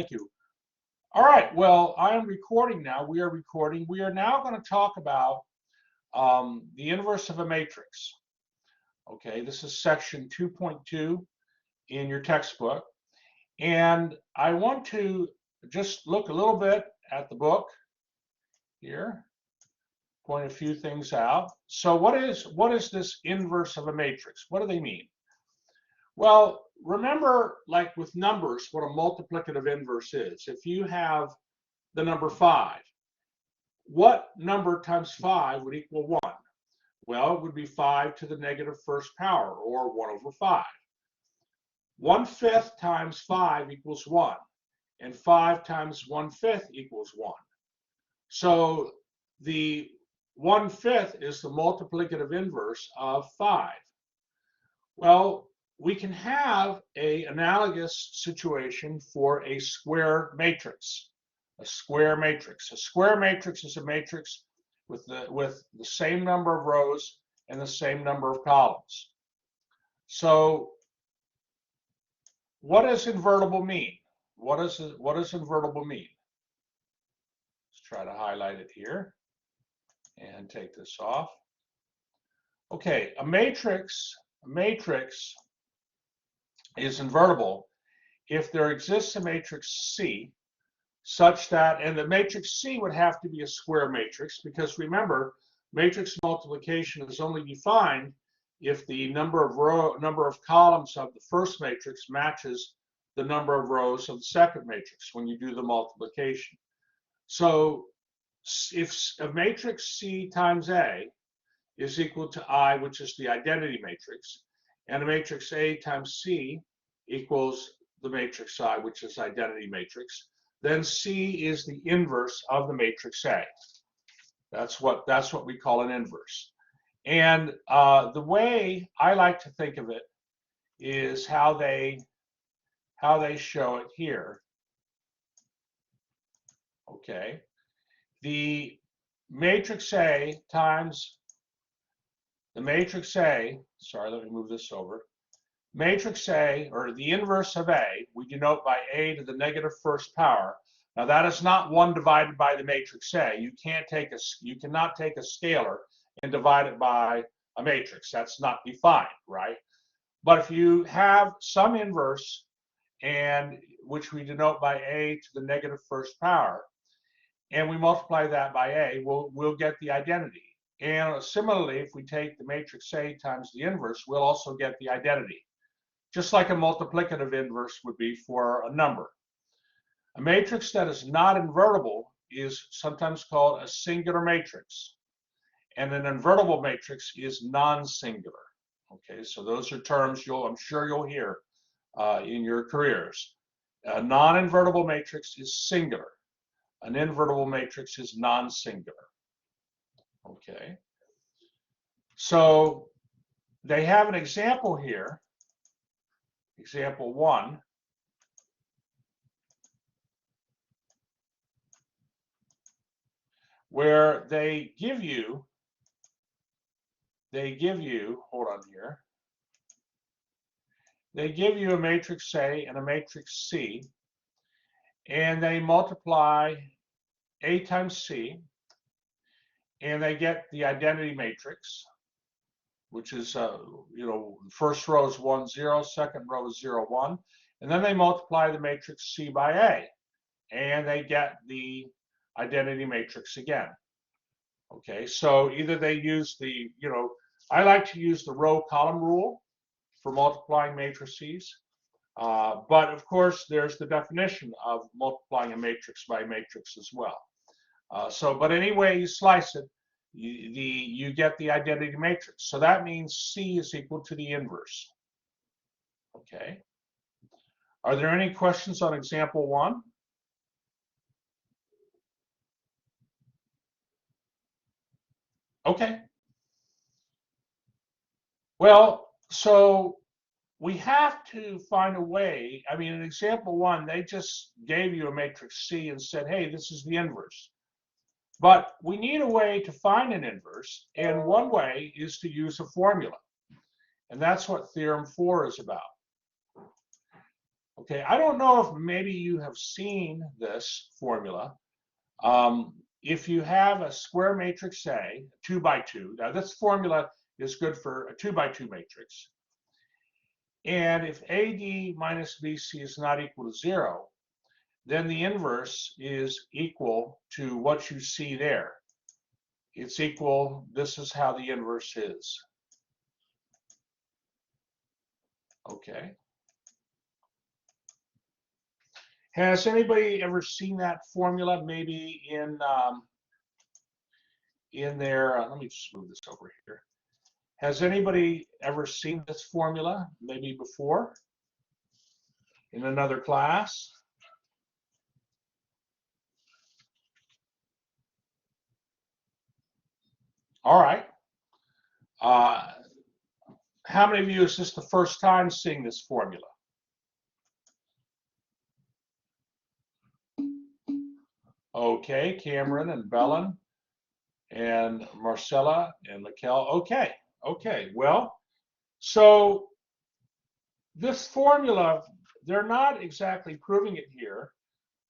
Thank you. All right, well, I am recording now. We are recording. We are now going to talk about the inverse of a matrix. Okay, this is section 2.2 in your textbook. And I want to just look a little bit at the book here, point a few things out. So what is this inverse of a matrix? What do they mean? Well, remember, like with numbers, what a multiplicative inverse is. If you have the number 5, what number times 5 would equal 1? Well, it would be 5 to the negative first power, or 1 over 5. 1/5 times 5 equals 1, and 5 times 1/5 equals 1. So the 1/5 is the multiplicative inverse of 5. Well, we can have an analogous situation for a square matrix. A square matrix. A square matrix is a matrix with the same number of rows and the same number of columns. So what does invertible mean? What does invertible mean? Let's try to highlight it here and take this off. Okay, a matrix is invertible if there exists a matrix C such that, and the matrix C would have to be a square matrix, because remember, matrix multiplication is only defined if the number of columns of the first matrix matches the number of rows of the second matrix when you do the multiplication. So if a matrix C times A is equal to I, which is the identity matrix, and a matrix A times C equals the matrix I, which is identity matrix, then C is the inverse of the matrix A. That's what we call an inverse. And the way I like to think of it is how they show it here. Okay, the matrix A times the matrix A. Sorry, let me move this over. Matrix A, or the inverse of A, we denote by A to the negative first power. Now that is not 1 divided by the matrix A. You cannot take a scalar and divide it by a matrix. That's not defined, right? But if you have some inverse, and which we denote by A to the negative first power, and we multiply that by A, we'll get the identity. And similarly, if we take the matrix A times the inverse, we'll also get the identity, just like a multiplicative inverse would be for a number. A matrix that is not invertible is sometimes called a singular matrix, and an invertible matrix is non-singular. Okay, so those are terms I'm sure you'll hear in your careers. A non-invertible matrix is singular. An invertible matrix is non-singular. Okay, so they have an example here. Example 1. Where they give you, hold on here, they give you a matrix A and a matrix C, and they multiply A times C, and they get the identity matrix, which is, first row is 1, 0, second row is 0, 1, and then they multiply the matrix C by A, and they get the identity matrix again. Okay, so either they use the, I like to use the row column rule for multiplying matrices, but of course there's the definition of multiplying a matrix by a matrix as well. But any way you slice it, you get the identity matrix. So that means C is equal to the inverse. Okay. Are there any questions on example 1? Okay. Well, so we have to find a way. I mean, in example 1, they just gave you a matrix C and said, hey, this is the inverse. But we need a way to find an inverse, and one way is to use a formula. And that's what theorem 4 is about. Okay, I don't know if maybe you have seen this formula. If you have a square matrix A, 2 by 2, now this formula is good for a 2 by 2 matrix. And if AD minus BC is not equal to 0, then the inverse is equal to what you see there. It's equal, this is how the inverse is. Okay. Has anybody ever seen that formula maybe in their, let me just move this over here. Has anybody ever seen this formula maybe before in another class? All right. How many of you is this the first time seeing this formula? Okay, Cameron and Belen and Marcella and Mikkel. Okay, okay. Well, so this formula, they're not exactly proving it here,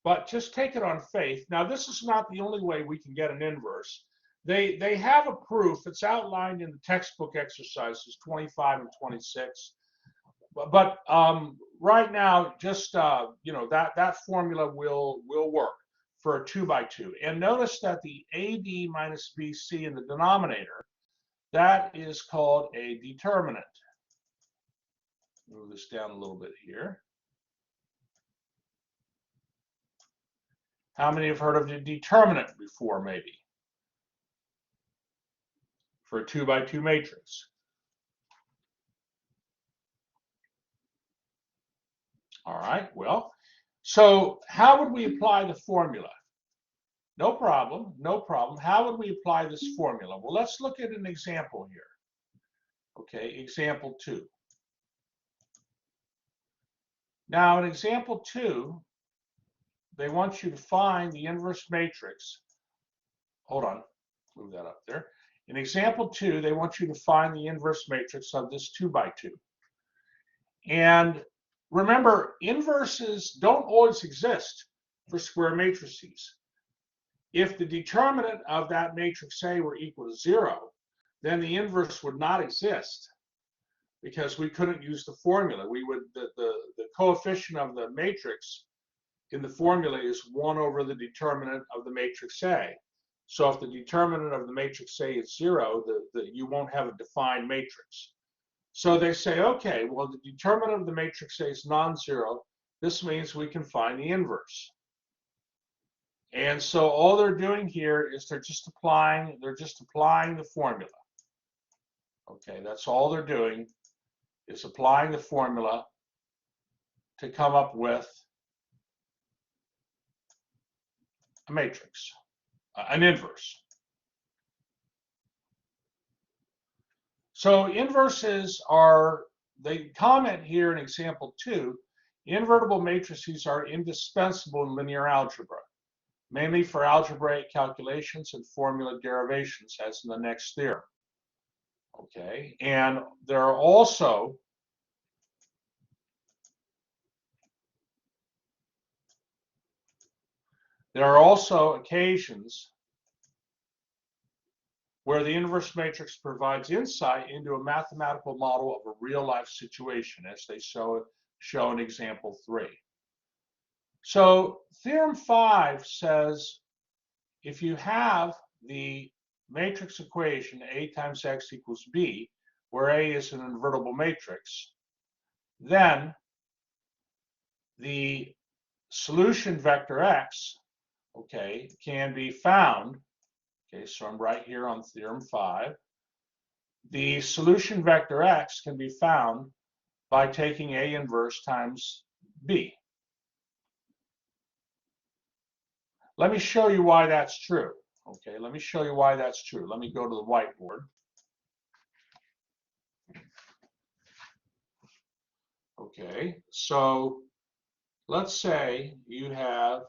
but just take it on faith. Now, this is not the only way we can get an inverse. They have a proof. It's outlined in the textbook exercises 25 and 26. But right now, just you know, that formula will work for a 2 by 2. And notice that the AD minus BC in the denominator, that is called a determinant. Move this down a little bit here. How many have heard of the determinant before, maybe? For a 2 by 2 matrix. All right, well, so how would we apply the formula? No problem, no problem. How would we apply this formula? Well, let's look at an example here. Okay, example 2. Now, in example 2, they want you to find the inverse matrix. Hold on, move that up there. In example 2, they want you to find the inverse matrix of this 2 by 2. And remember, inverses don't always exist for square matrices. If the determinant of that matrix A were equal to 0, then the inverse would not exist because we couldn't use the formula. We would the coefficient of the matrix in the formula is 1 over the determinant of the matrix A. So if the determinant of the matrix A is 0, you won't have a defined matrix. So they say, okay, well, the determinant of the matrix A is non-zero. This means we can find the inverse. And so all they're doing here is they're just applying the formula. Okay, that's all they're doing is applying the formula to come up with a matrix, an inverse. So inverses are, they comment here in example 2, invertible matrices are indispensable in linear algebra, mainly for algebraic calculations and formula derivations, as in the next theorem. Okay, and there are also occasions where the inverse matrix provides insight into a mathematical model of a real-life situation, as they show in example 3. So theorem 5 says if you have the matrix equation A times X equals B, where A is an invertible matrix, then the solution vector X, okay, can be found. Okay, so I'm right here on theorem 5. The solution vector X can be found by taking A inverse times B. Let me show you why that's true. Okay, let me show you why that's true. Let me go to the whiteboard. Okay, so let's say you have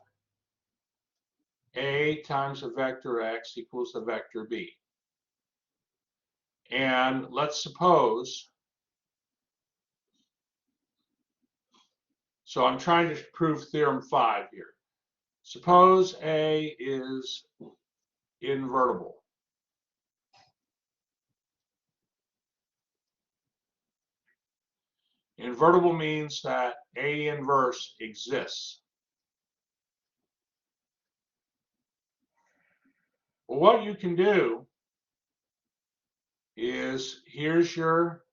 A times a vector X equals the vector B. And let's suppose So I'm trying to prove theorem 5 here. Suppose A is invertible. Invertible means that A inverse exists. Well, what you can do is, here's your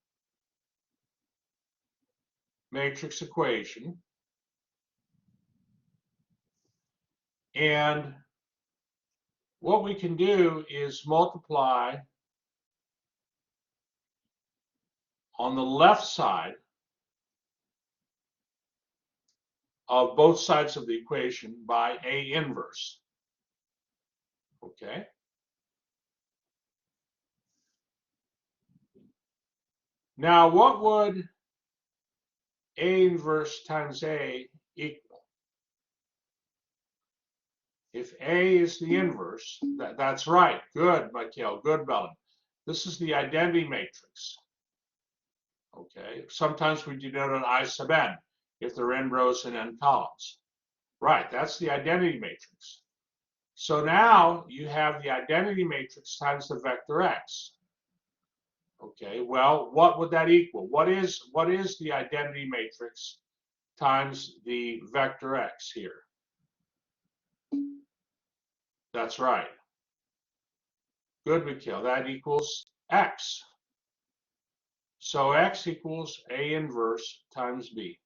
matrix equation, and what we can do is multiply on the left side of both sides of the equation by A inverse. Okay? Now, what would A inverse times A equal? If A is the inverse, that's right. Good, Michael. Good, Belen. This is the identity matrix. Okay. Sometimes we denote an I sub n if there are n rows and n columns. Right. That's the identity matrix. So now you have the identity matrix times the vector x. Okay. Well, what would that equal? What is the identity matrix times the vector x here? That's right. Good, Mikhail. That equals x. So x equals A inverse times B.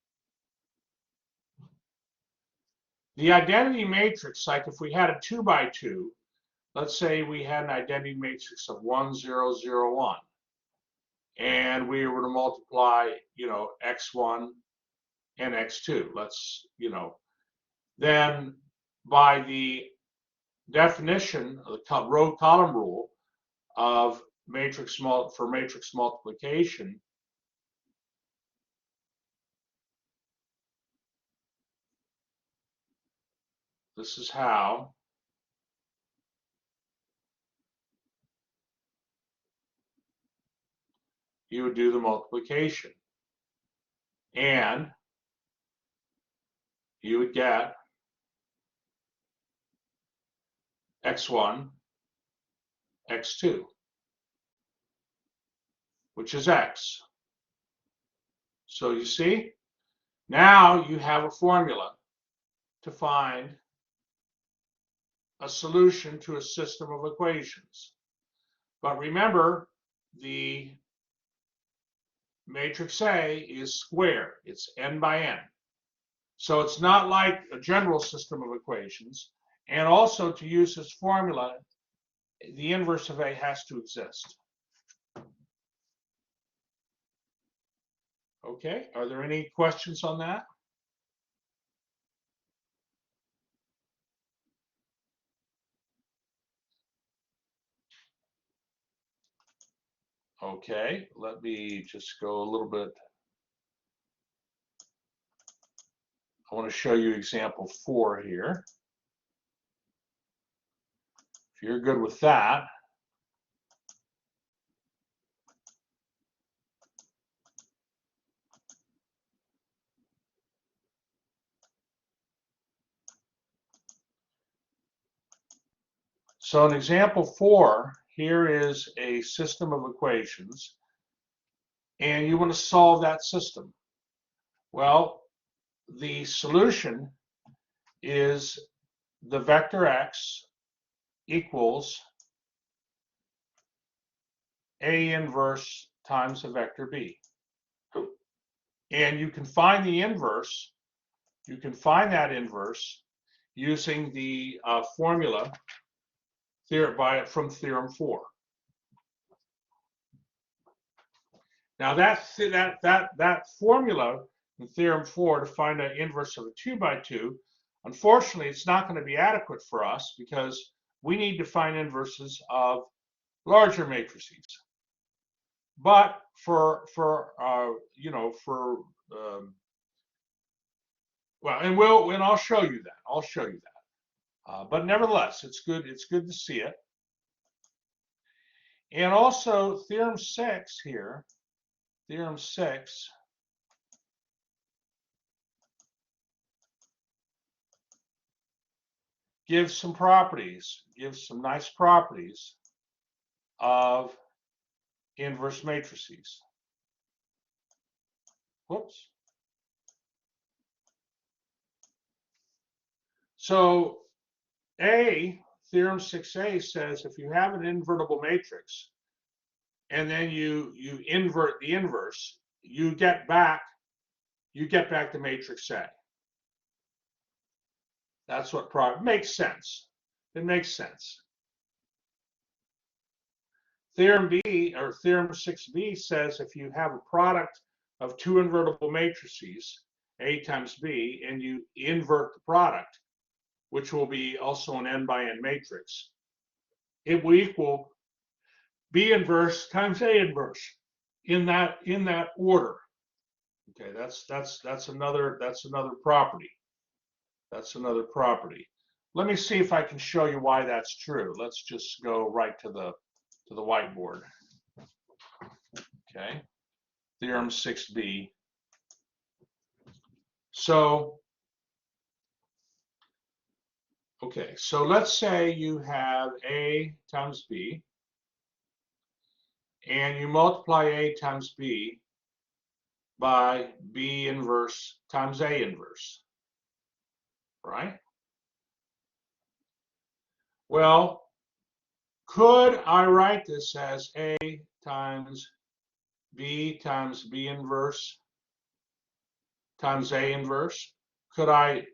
The identity matrix, like if we had a 2 by 2, let's say we had an identity matrix of 1, 0, 0, 1, and we were to multiply, x1 and x2. Then by the definition of the row column rule of matrix multiplication, this is how you would do the multiplication. And you would get x1, x2, which is x. So you see, now you have a formula to find a solution to a system of equations. But remember, the matrix A is square. It's n by n. So it's not like a general system of equations. And also, to use this formula, the inverse of A has to exist. Okay, are there any questions on that? Okay, let me just go a little bit. I want to show you example 4 here. If you're good with that. So in example 4, here is a system of equations, and you want to solve that system. Well, the solution is the vector x equals A inverse times the vector b. And you can find the inverse, you can find that inverse using the formula from theorem 4. Now that formula in theorem 4 to find an inverse of a 2 by 2, unfortunately, it's not going to be adequate for us because we need to find inverses of larger matrices. But and I'll show you that. I'll show you that. But nevertheless, it's good. It's good to see it. And also theorem 6 here. Theorem 6 gives some properties, gives some nice properties of inverse matrices. Whoops. So theorem 6a says if you have an invertible matrix and then you invert the inverse, you get back the matrix A. That's what makes sense. It makes sense. Theorem B, or theorem 6b, says if you have a product of two invertible matrices, A times B, and you invert the product, which will be also an n by n matrix, it will equal B inverse times A inverse in that order. Okay, that's another property. That's another property. Let me see if I can show you why that's true. Let's just go right to the whiteboard. Okay, theorem 6b. So, okay, so let's say you have A times B, and you multiply A times B by B inverse times A inverse, right? Well, could I write this as A times B inverse times A inverse? Could I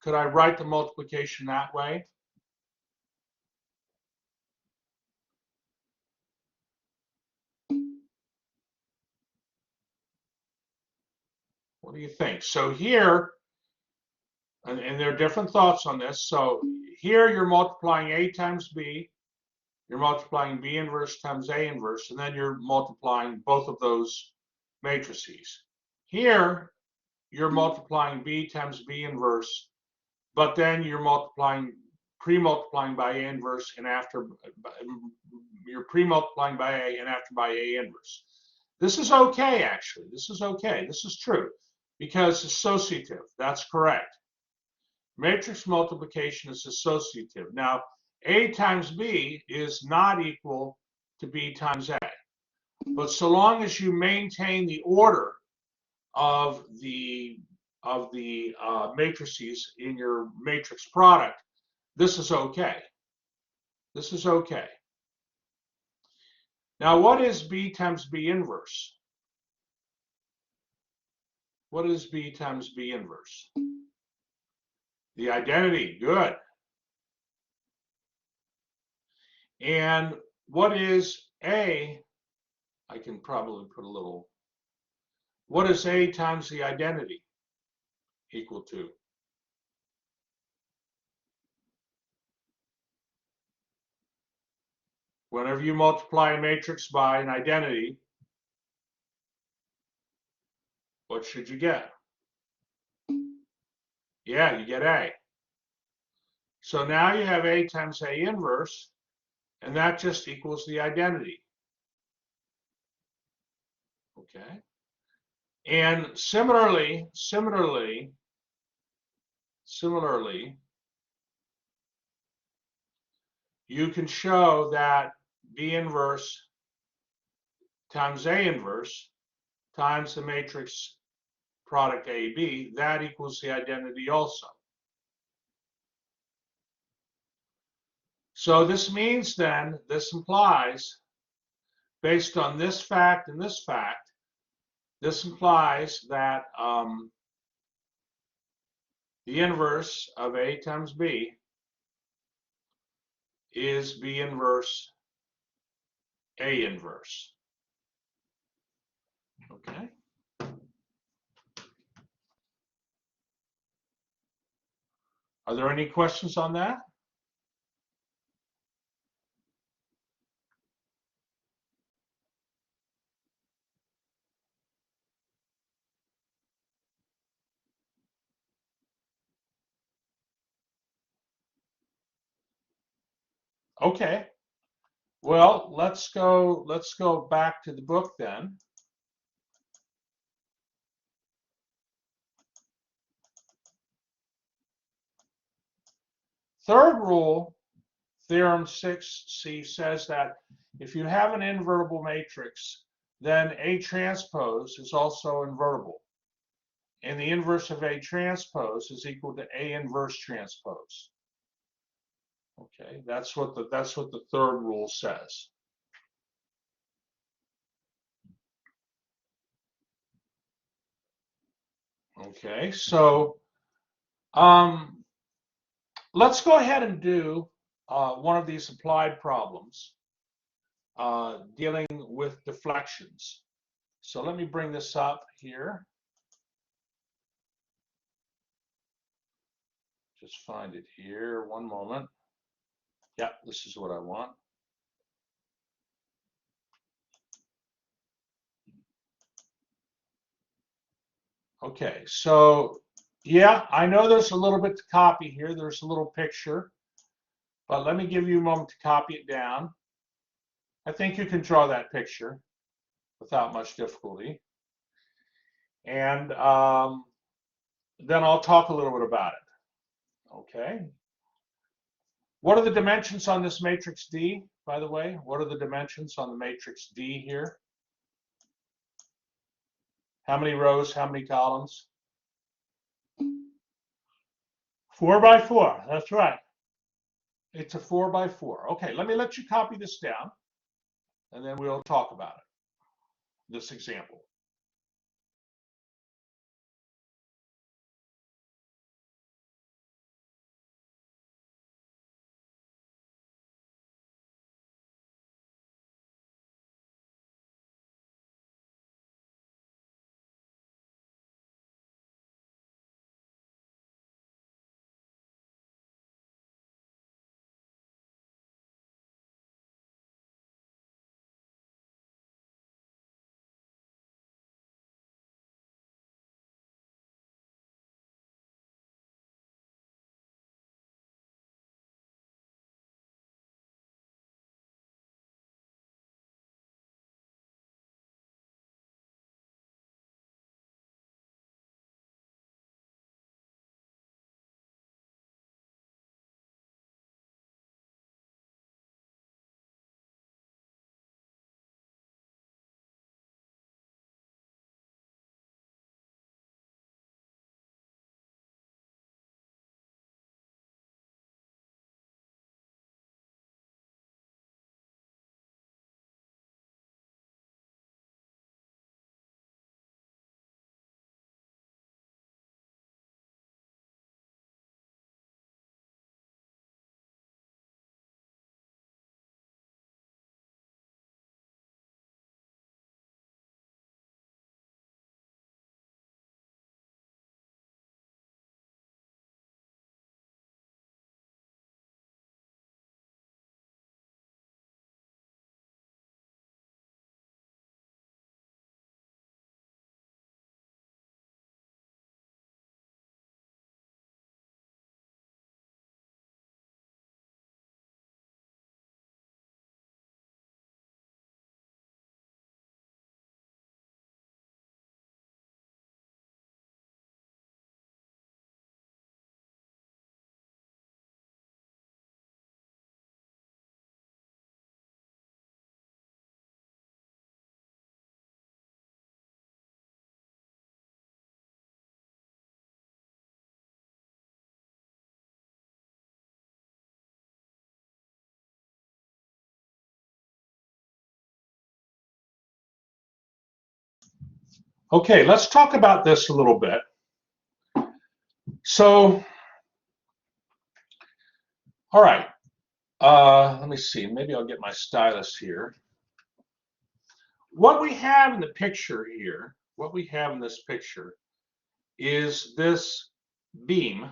write the multiplication that way? What do you think? So here, and there are different thoughts on this. So here you're multiplying A times B, you're multiplying B inverse times A inverse, and then you're multiplying both of those matrices. Here, you're multiplying B times B inverse, but then you're pre-multiplying by A inverse, and after you're pre-multiplying by A and after by A inverse. This is okay, actually. This is okay. This is true because associative. That's correct. Matrix multiplication is associative. Now, A times B is not equal to B times A. But so long as you maintain the order of the matrices in your matrix product, this is okay. This is okay. Now, what is B times B inverse? What is B times B inverse? The identity. Good. And what is A? I can probably put a little. What is A times the identity equal to? Whenever you multiply a matrix by an identity, what should you get? Yeah, you get A. So now you have A times A inverse, and that just equals the identity. Okay. And similarly, you can show that B inverse times A inverse times the matrix product AB, that equals the identity also. So this means then, this implies, based on this fact and this fact, this implies that the inverse of A times B is B inverse A inverse. Okay. Are there any questions on that? Okay. Well, let's go back to the book then. Third rule, theorem 6c, says that if you have an invertible matrix, then A transpose is also invertible. And the inverse of A transpose is equal to A inverse transpose. Okay, that's what the third rule says. Okay, so let's go ahead and do one of these applied problems dealing with deflections. So let me bring this up here. Just find it here, one moment. Yeah, this is what I want. Okay, so yeah, I know there's a little bit to copy here. There's a little picture, but let me give you a moment to copy it down. I think you can draw that picture without much difficulty. And then I'll talk a little bit about it. Okay. What are the dimensions on this matrix D, by the way? What are the dimensions on the matrix D here? How many rows, how many columns? 4 by 4, that's right. It's a 4 by 4. Okay, let me let you copy this down, and then we'll talk about it, this example. Okay, let's talk about this a little bit. So, all right, let me see, maybe I'll get my stylus here. What we have in the picture here, what we have in this picture is this beam.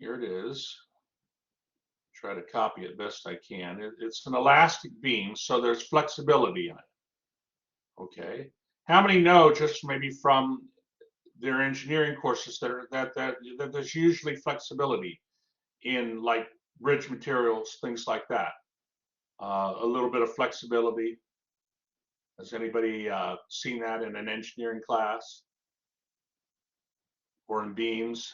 Here it is. Try to copy it best I can. It's an elastic beam, so there's flexibility in it. Okay. How many know, just maybe from their engineering courses, that there's usually flexibility in like bridge materials, things like that. A little bit of flexibility. Has anybody seen that in an engineering class or in beams?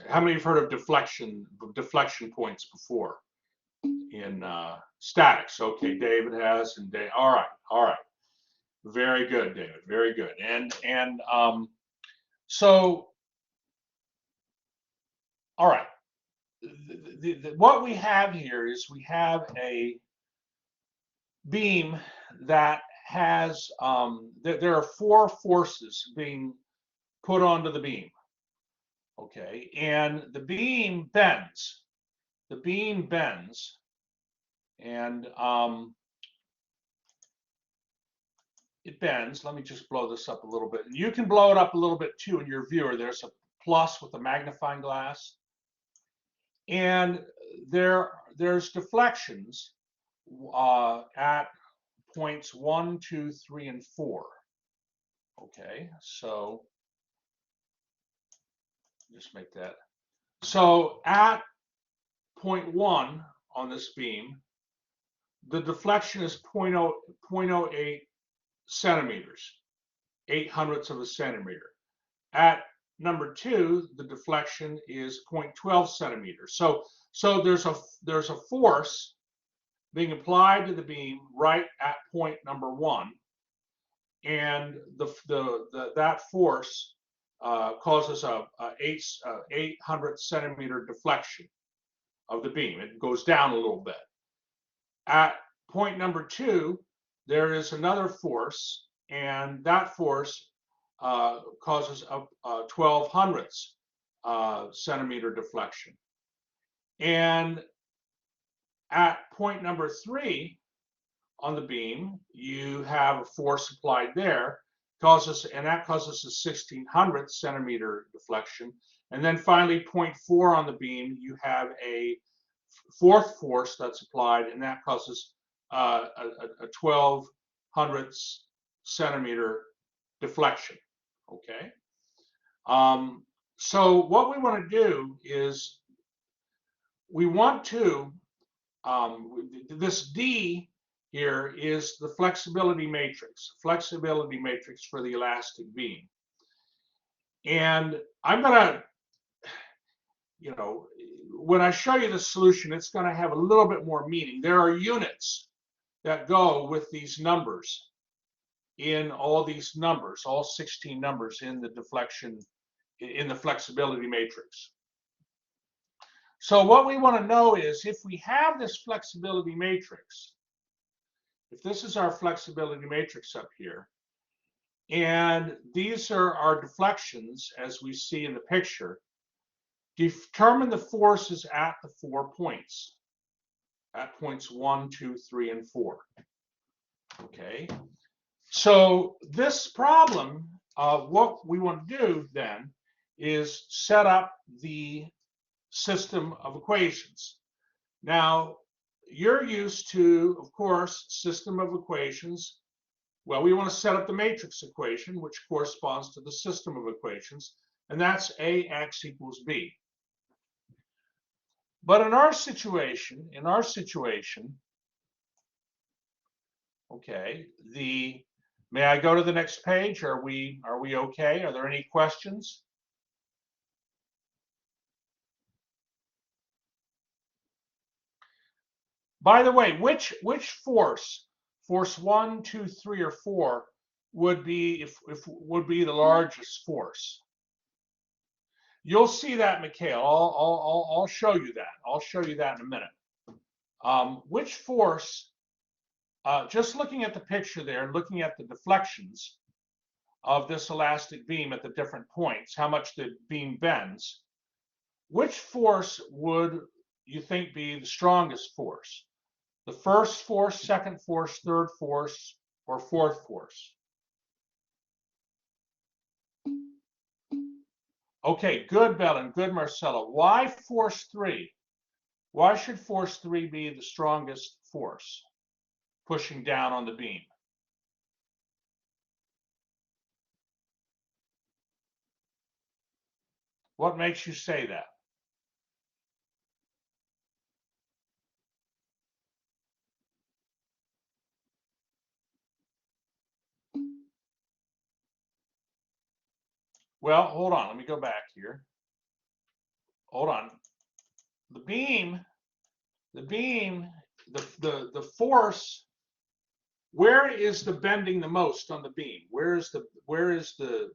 How many have heard of deflection points before in statics? Okay, David has, and Dave. All right. Very good, David. Very good. And so, all right. What we have here is we have a beam that has there are four forces being put onto the beam. Okay, and the beam bends. The beam bends, and it bends. Let me just blow this up a little bit. And you can blow it up a little bit too in your viewer. There's a plus with a magnifying glass. And there's deflections at points 1, 2, 3, and 4. Okay, so just make that. So at point 1 on this beam, the deflection is 0.08 centimeters, 0.08 of a centimeter. At number 2, the deflection is 0.12 centimeters. So there's a force being applied to the beam right at point number 1, and that force causes a 800 centimeter deflection of the beam. It goes down a little bit. At point number 2, there is another force, and that force causes a 1200 centimeter deflection. And at point number 3 on the beam, you have a force applied there, and that causes a 1600 centimeter deflection. And then finally, point 4 on the beam, you have a fourth force that's applied, and that causes a 1200 centimeter deflection. Okay. So what we want to do is we want to this D here is the flexibility matrix for the elastic beam. And I'm gonna, when I show you the solution, it's gonna have a little bit more meaning. There are units that go with these numbers in all these numbers, all 16 numbers in the flexibility matrix. So what we want to know is if we have this flexibility matrix, if this is our flexibility matrix up here, and these are our deflections as we see in the picture, determine the forces at the 4 points, at points 1, 2, 3, and 4. Okay, so this problem, what we want to do then is set up the system of equations. Now, you're used to, of course, system of equations. Well, we want to set up the matrix equation, which corresponds to the system of equations, and that's AX equals B. But in our situation, okay, may I go to the next page? Are we okay? Are there any questions? By the way, which force 1, 2, 3, or 4 would be would be the largest force? You'll see that, Mikhail. I'll show you that. I'll show you that in a minute. Which force? Just looking at the picture there, and looking at the deflections of this elastic beam at the different points, how much the beam bends. Which force would you think be the strongest force? The first force, second force, third force, or fourth force? Okay, good, Belen, good, Marcella. Why force 3? Why should force 3 be the strongest force pushing down on the beam? What makes you say that? Well, hold on, let me go back here. hold on. The beam, the force. Where is the bending the most on the beam? Where is the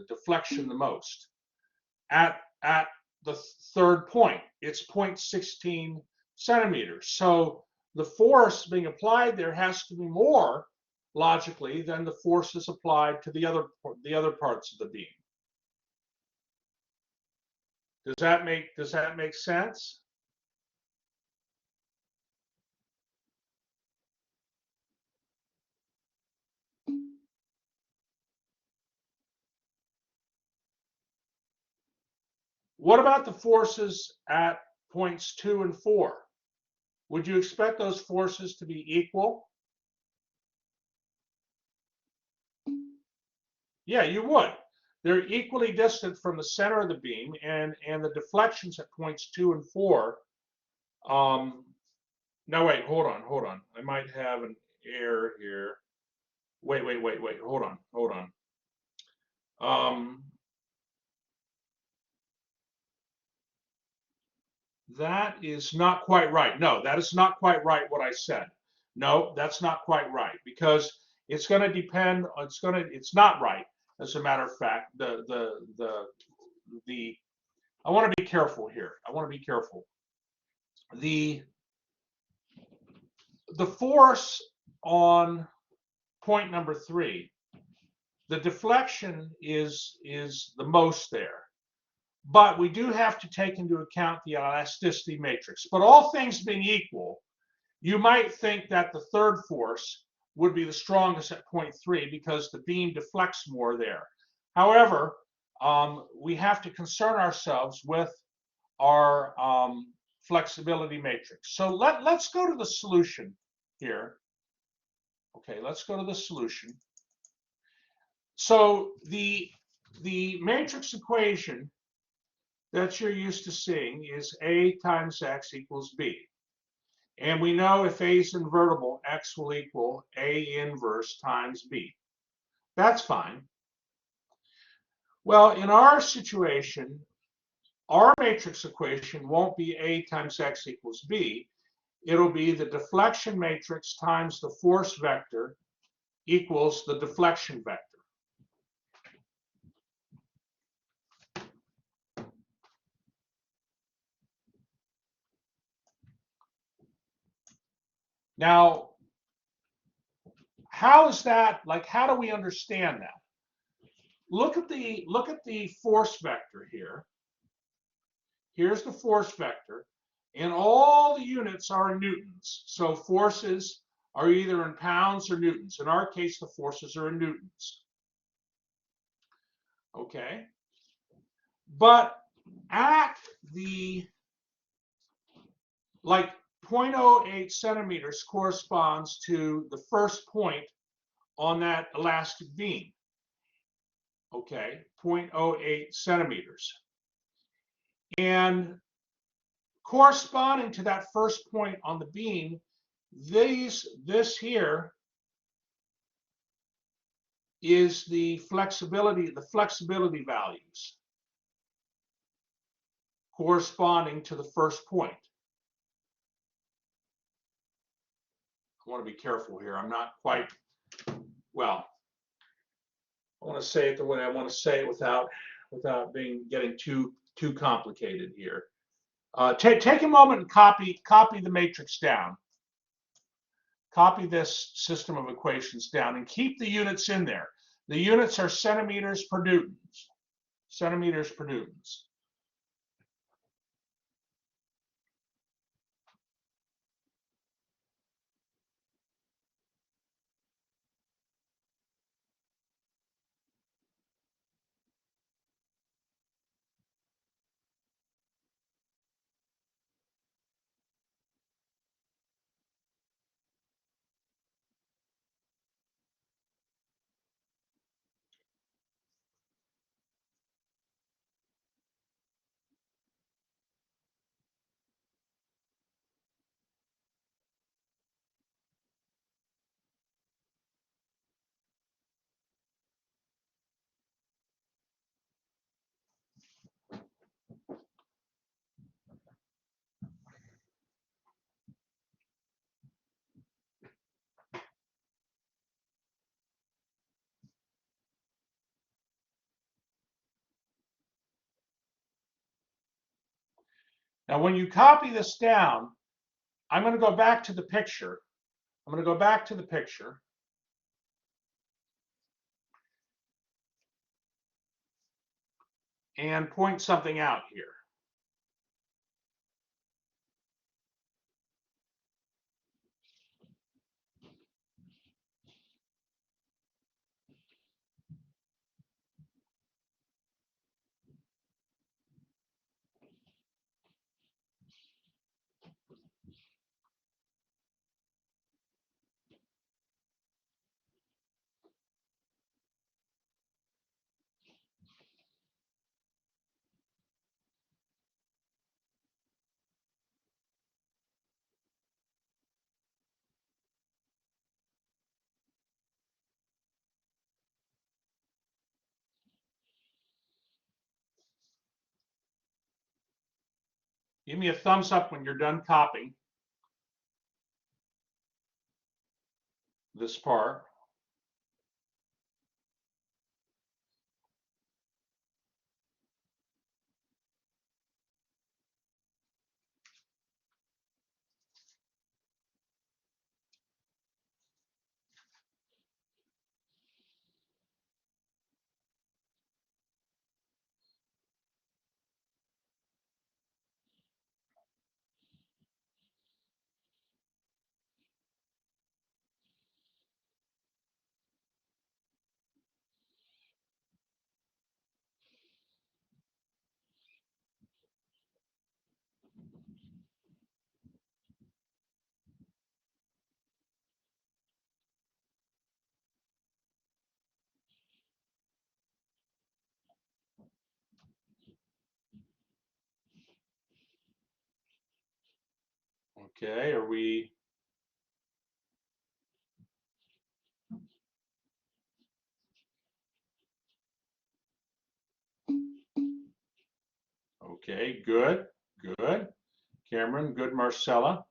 deflection the most? At the third point. It's 0.16 centimeters. So the force being applied there has to be more logically than the forces applied to the other parts of the beam. Does that make sense? What about the forces at points 2 and 4? Would you expect those forces to be equal? Yeah, you would. They're equally distant from the center of the beam, and the deflections at points 2 and 4. Now wait, hold on. I might have an error here. Wait. Hold on. That is not quite right. No, that is not quite right what I said. No, that's not quite right, because it's going to depend. It's not right. As a matter of fact, I want to be careful here. The force on point number 3, the deflection is the most there. But we do have to take into account the elasticity matrix. But all things being equal, you might think that the third force would be the strongest at point 3 because the beam deflects more there. However, we have to concern ourselves with our flexibility matrix. So let's go to the solution here. Okay, let's go to the solution. So the matrix equation that you're used to seeing is A times X equals B. And we know if A is invertible, X will equal A inverse times B. That's fine. Well, in our situation, our matrix equation won't be A times X equals B. It'll be the deflection matrix times the force vector equals the deflection vector. Now, how is that, like, how do we understand that? Look at the force vector here. Here's the force vector, and all the units are in newtons. So forces are either in pounds or newtons. In our case, the forces are in newtons. Okay. But at the, like, 0.08 centimeters corresponds to the first point on that elastic beam. Okay, 0.08 centimeters. And corresponding to that first point on the beam, this here is the flexibility values corresponding to the first point. I want to be careful here. I'm not quite, well, I want to say it the way I want to say it without getting too complicated here. Take a moment and copy the matrix down. Copy this system of equations down and keep the units in there. The units are centimeters per newtons. Centimeters per newtons. Now, when you copy this down, I'm going to go back to the picture. I'm going to go back to the picture. And point something out here. Give me a thumbs up when you're done copying this part. Okay, are we? Okay, good, good. Cameron, good, Marcella.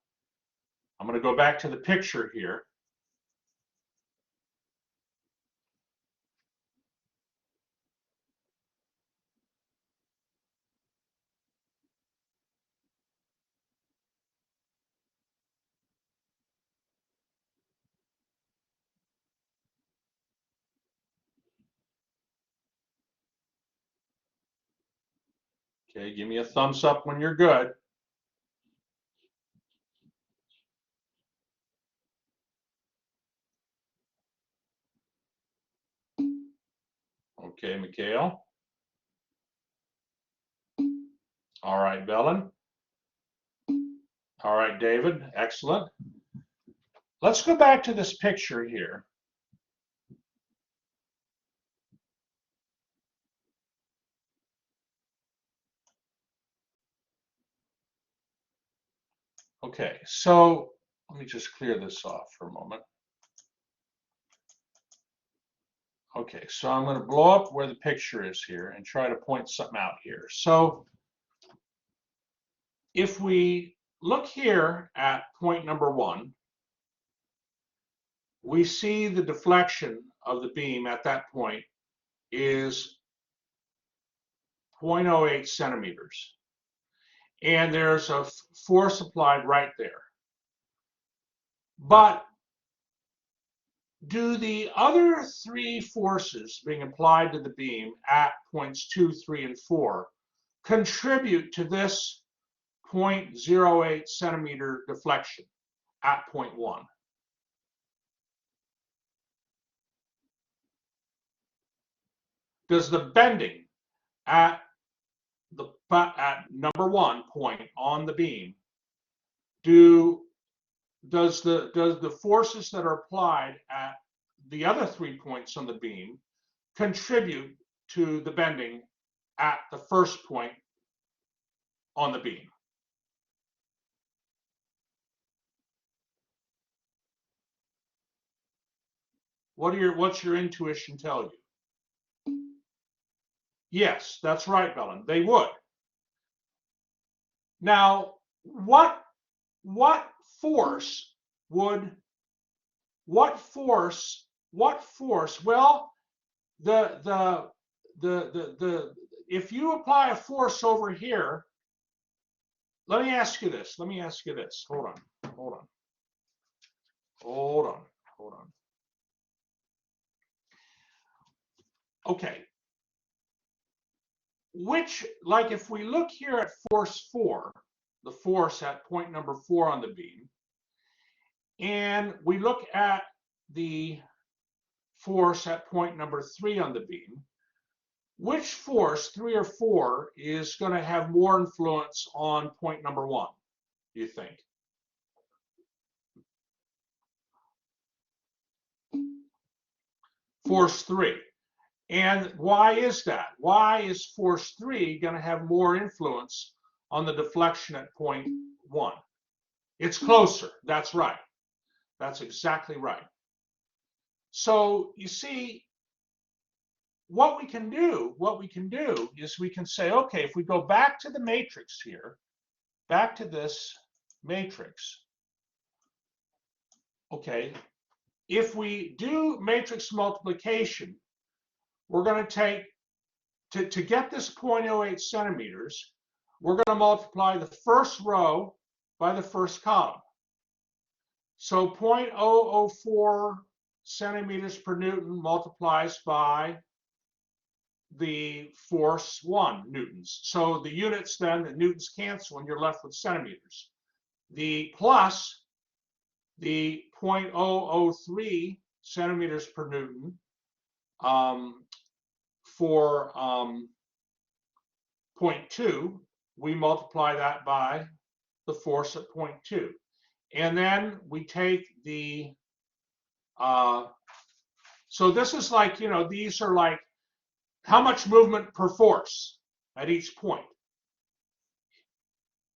I'm going to go back to the picture here. Okay, give me a thumbs up when you're good. Okay, Mikhail. All right, Belen. All right, David, excellent. Let's go back to this picture here. Okay, so let me just clear this off for a moment. Okay, so I'm going to blow up where the picture is here and try to point something out here. So if we look here at point number 1, we see the deflection of the beam at that point is 0.08 centimeters. And there's a force applied right there. But do the other 3 forces being applied to the beam at points 2, 3, and 4 contribute to this 0.08 centimeter deflection at point 1? Does the bending at number 1 point on the beam does the forces that are applied at the other 3 points on the beam contribute to the bending at the first point on the beam? What's your intuition tell you? Yes, that's right, Belen. They would. Now, what force would what force well, the if you apply a force over here, let me ask you this. Let me ask you this. Hold on. Hold on. Hold on. Hold on. Okay. Which, like if we look here at force 4, the force at point number 4 on the beam, and we look at the force at point number 3 on the beam, which force, 3 or 4, is going to have more influence on point number 1, do you think? Force 3. And why is that? Why is force 3 going to have more influence on the deflection at point 1? It's closer. That's right. That's exactly right. So you see, what we can do is we can say, okay, if we go back to the matrix here, back to this matrix, okay, if we do matrix multiplication, we're going to take, to get this 0.08 centimeters, we're going to multiply the first row by the first column. So 0.004 centimeters per Newton multiplies by the force 1 newtons. So the units then, the newtons cancel and you're left with centimeters. The plus the 0.003 centimeters per Newton for 0.2, we multiply that by the force at 0.2. And then we take the, so this is like, you know, these are like how much movement per force at each point.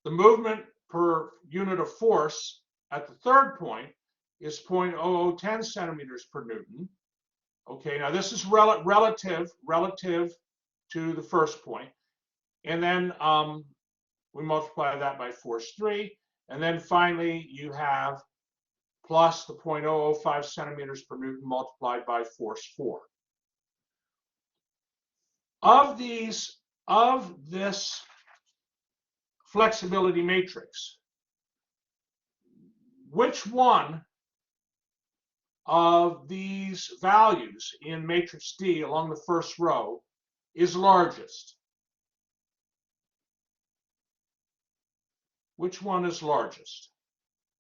The movement per unit of force at the third point is 0.0010 centimeters per Newton. Okay, now this is relative to the first point. And then we multiply that by force 3. And then finally, you have plus the 0.005 centimeters per Newton multiplied by force 4. Of this flexibility matrix, which one of these values in matrix D along the first row is largest? Which one is largest?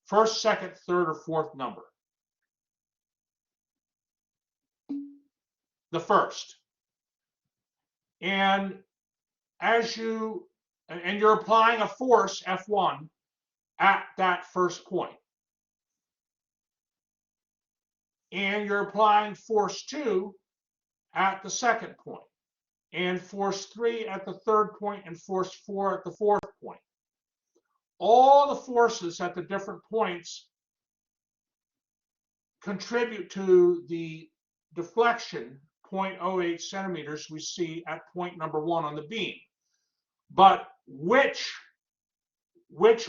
First, second, third, or fourth number? The first. And you're applying a force, F1, at that first point. And you're applying force 2 at the second point, and force 3 at the third point, and force 4 at the fourth point. All the forces at the different points contribute to the deflection 0.08 centimeters we see at point number 1 on the beam. But which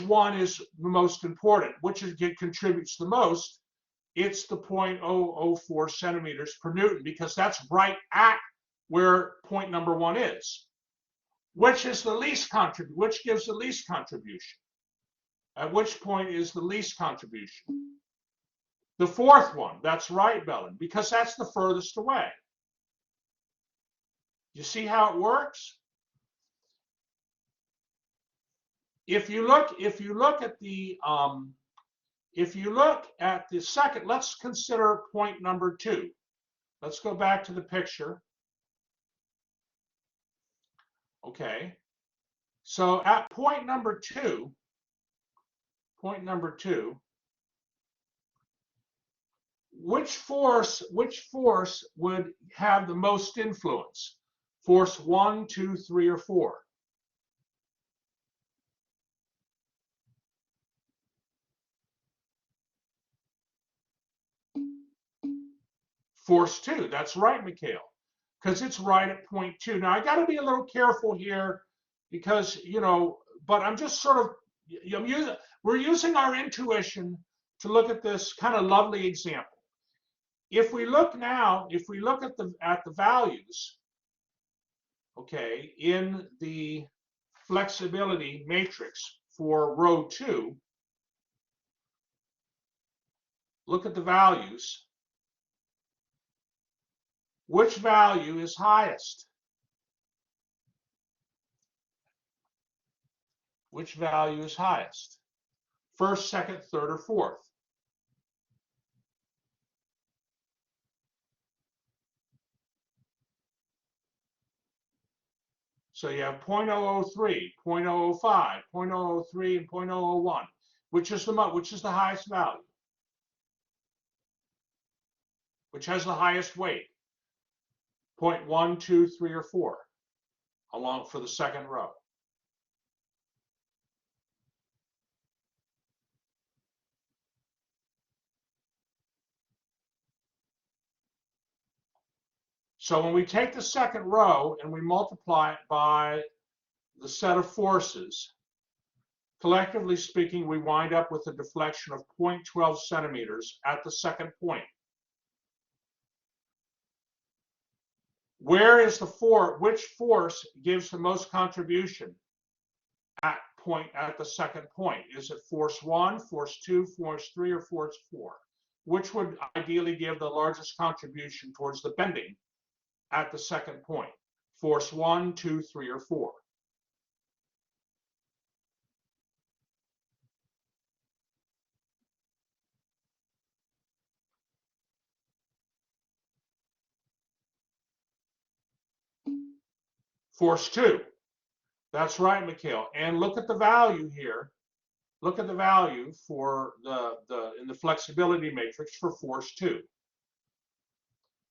one is the most important? Which contributes the most? It's the 0.004 centimeters per Newton, because that's right at where point number 1 is. Which is the least contribution? Which gives the least contribution? At which point is the least contribution? The fourth one. That's right, Belen, because that's the furthest away. You see how it works? If you look at the second, let's consider point number 2. Let's go back to the picture. Okay. So at point number 2, which force would have the most influence? Force 1, 2, 3, or 4? Force 2. That's right, Mikhail, because it's right at point 2. Now I got to be a little careful here, because but I'm just sort of we're using our intuition to look at this kind of lovely example. If we look at the values, okay, in the flexibility matrix for row 2, look at the values. Which value is highest? Which value is highest? First, second, third, or fourth? So you have 0.003, 0.005, 0.003, and 0.001. Which is the highest value? Which has the highest weight? 0.1, 2, 3, or 4, along for the second row. So when we take the second row and we multiply it by the set of forces, collectively speaking, we wind up with a deflection of 0.12 centimeters at the second point. Where is the force? Which force gives the most contribution at the second point? Is it force 1, force 2, force 3, or force 4? Which would ideally give the largest contribution towards the bending at the second point? Force 1, 2, 3, or 4? Force 2. That's right, Mikhail. And look at the value here. Look at the value for in the flexibility matrix for force 2.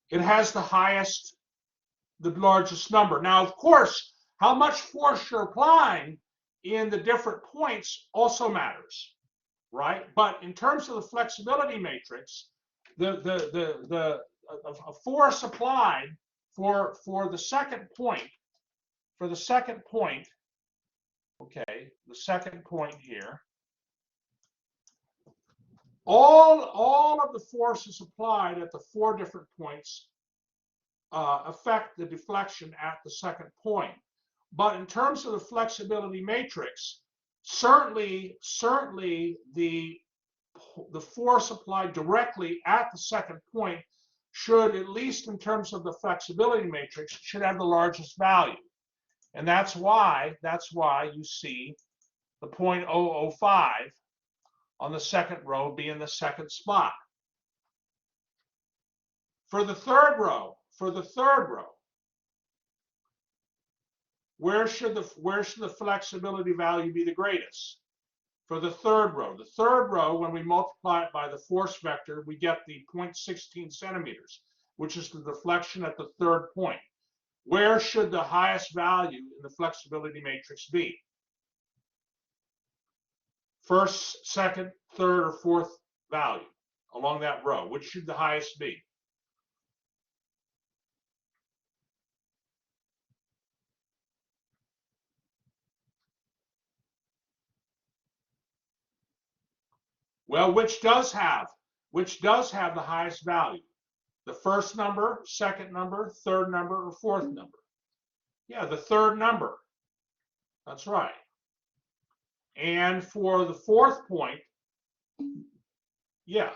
It has the highest, the largest number. Now, of course, how much force you're applying in the different points also matters, right? But in terms of the flexibility matrix, a force applied for the second point, okay, the second point here, all of the forces applied at the 4 different points affect the deflection at the second point. But in terms of the flexibility matrix, certainly the force applied directly at the second point should, at least in terms of the flexibility matrix, should have the largest value. And that's why you see the 0.005 on the second row be in the second spot. For the third row, where should the flexibility value be the greatest? For the third row, when we multiply it by the force vector, we get the 0.16 centimeters, which is the deflection at the third point. Where should the highest value in the flexibility matrix be? First, second, third, or fourth value along that row. Which should the highest be? Well, which does have the highest value? The first number, second number, third number, or fourth number? Yeah, the third number. That's right. And for the fourth point, yeah.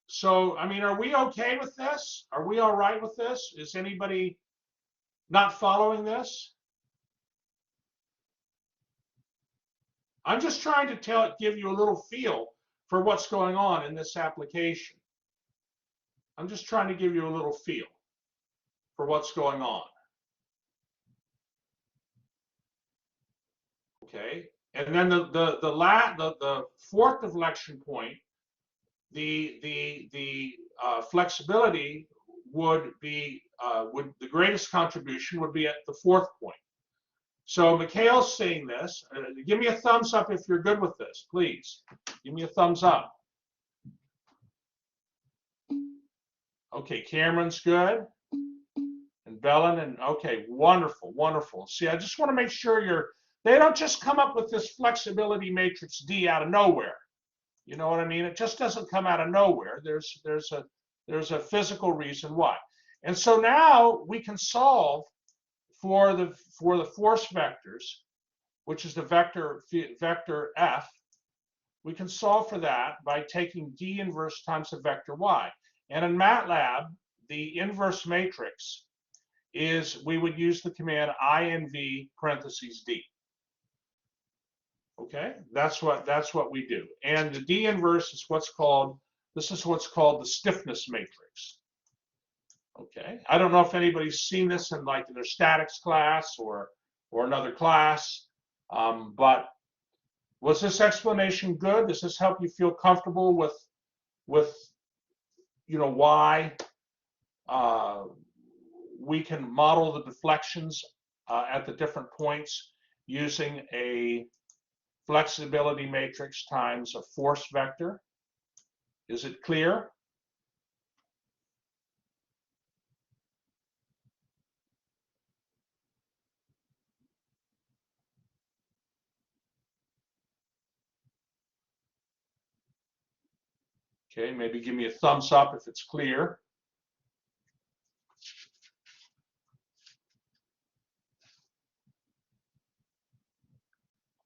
So, I mean, are we okay with this? Are we all right with this? Is anybody not following this? I'm just trying to give you a little feel for what's going on in this application. I'm just trying to give you a little feel for what's going on. Okay, and then the fourth deflection point, the flexibility would be the greatest contribution would be at the fourth point. So Mikhail's seeing this. Give me a thumbs up if you're good with this, please. Give me a thumbs up. Okay, Cameron's good. And Belen, and okay, wonderful, wonderful. See, I just want to make sure they don't just come up with this flexibility matrix D out of nowhere. You know what I mean? It just doesn't come out of nowhere. There's a physical reason why. And so now we can solve for the force vectors which is the vector f, we can solve for that by taking D inverse times the vector y. And in MATLAB, the inverse matrix is, we would use the command inv parentheses D. Okay, that's what we do. And the D inverse is what's called, this is what's called the stiffness matrix. Okay, I don't know if anybody's seen this in like their statics class or another class, but was this explanation good? Does this help you feel comfortable with why we can model the deflections at the different points using a flexibility matrix times a force vector? Is it clear? Okay, maybe give me a thumbs up if it's clear.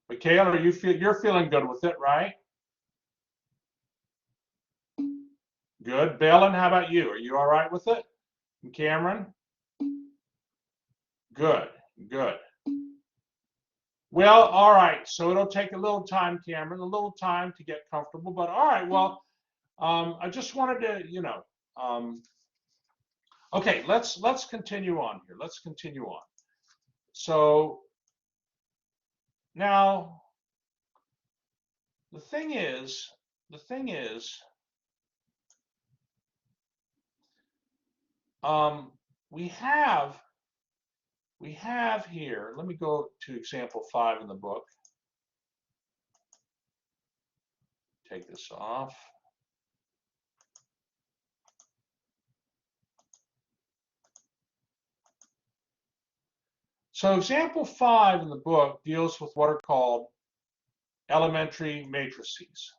Michaela, you're feeling good with it, right? Good. Balin, how about you? Are you all right with it? And Cameron? Good, good. Well, all right. So it'll take a little time, Cameron, a little time to get comfortable. But all right. Well, I just wanted to, okay. Let's continue on here. Let's continue on. So now the thing is, we have here, let me go to example 5 in the book. Take this off. So example 5 in the book deals with what are called elementary matrices.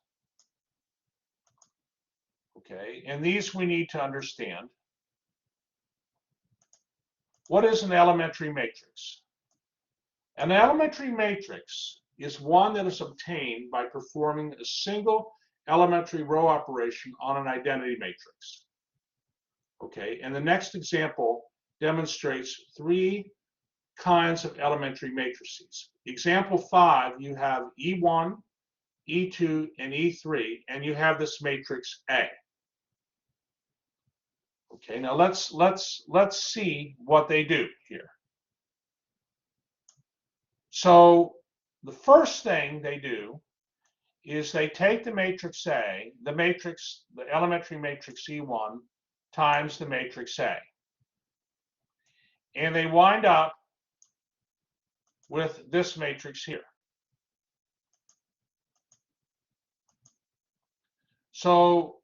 Okay, and these we need to understand. What is an elementary matrix? An elementary matrix is one that is obtained by performing a single elementary row operation on an identity matrix. Okay, and the next example demonstrates 3 kinds of elementary matrices. Example 5, you have E1, E2, and E3, and you have this matrix A. Okay, now let's see what they do here. So the first thing they do is they take the matrix A, the elementary matrix E1 times the matrix A, and they wind up with this matrix here. So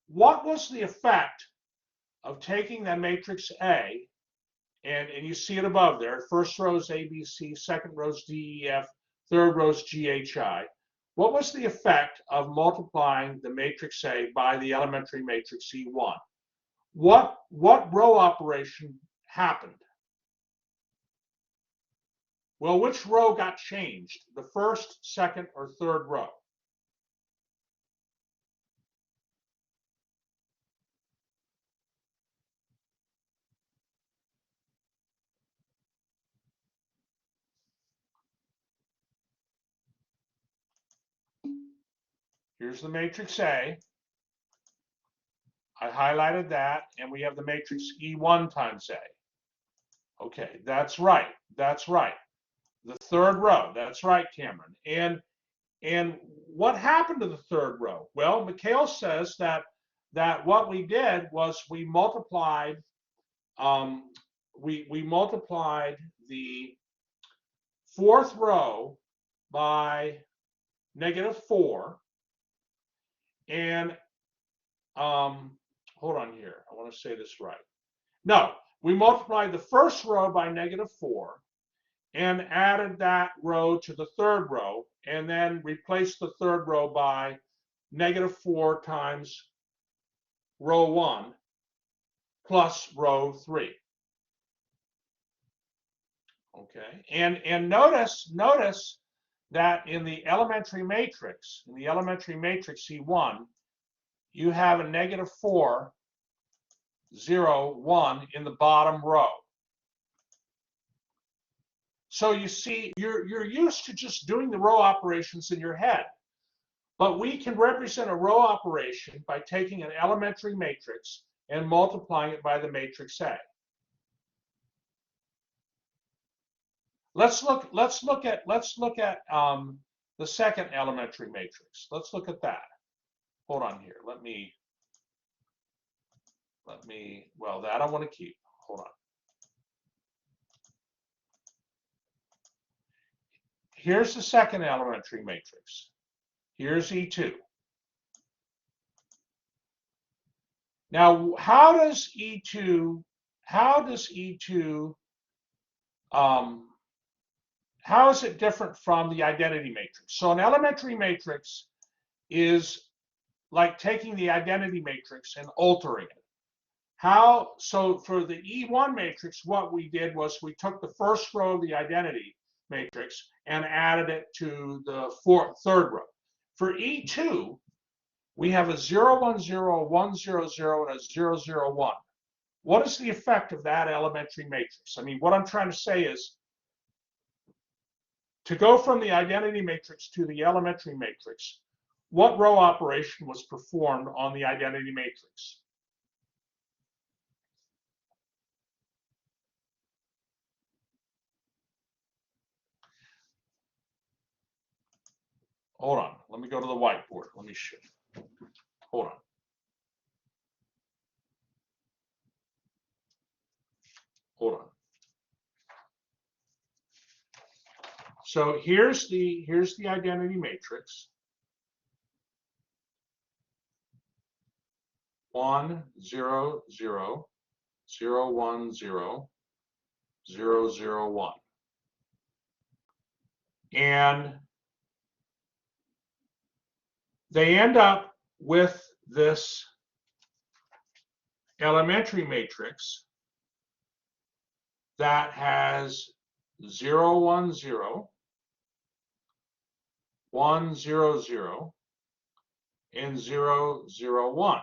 what was the effect of taking that matrix A, and you see it above there, first row is ABC, second row is DEF, third row is GHI. What was the effect of multiplying the matrix A by the elementary matrix E1? What row operation happened? Well, which row got changed? The first, second, or third row? Here's the matrix A. I highlighted that, and we have the matrix E1 times A. Okay, that's right. That's right. The third row. That's right, Cameron. And what happened to the third row? Well, Mikhail says that what we did was we multiplied we multiplied the fourth row by -4, and hold on here. I want to say this right. No, we multiplied the first row by -4 and added that row to the third row, and then replaced the third row by -4 times row 1 plus row 3. Okay, and notice that in the elementary matrix, C1, you have a -4, 0, 1 in the bottom row. So you see, you're used to just doing the row operations in your head. But we can represent a row operation by taking an elementary matrix and multiplying it by the matrix A. Let's look at the second elementary matrix. Let's look at that. Hold on here. Let me. Well, that I want to keep. Hold on. Here's the second elementary matrix. Here's E2. Now, how is E2 how is it different from the identity matrix? So an elementary matrix is like taking the identity matrix and altering it. So for the E1 matrix, what we did was we took the first row of the identity matrix and added it to the third row. For E2, we have a 0, 1, 0, 1, 0, 0, and a 0, 0, 1. What is the effect of that elementary matrix? I mean, what I'm trying to say is, to go from the identity matrix to the elementary matrix, what row operation was performed on the identity matrix? Hold on, let me go to the whiteboard. Let me show you. Hold on. Hold on. So here's the identity matrix. 1, 0, 0, 0, 1, 0, 0, 0, 1. And they end up with this elementary matrix that has 0, 1, 0, 1, 0, 0, and 0, 0, 1. A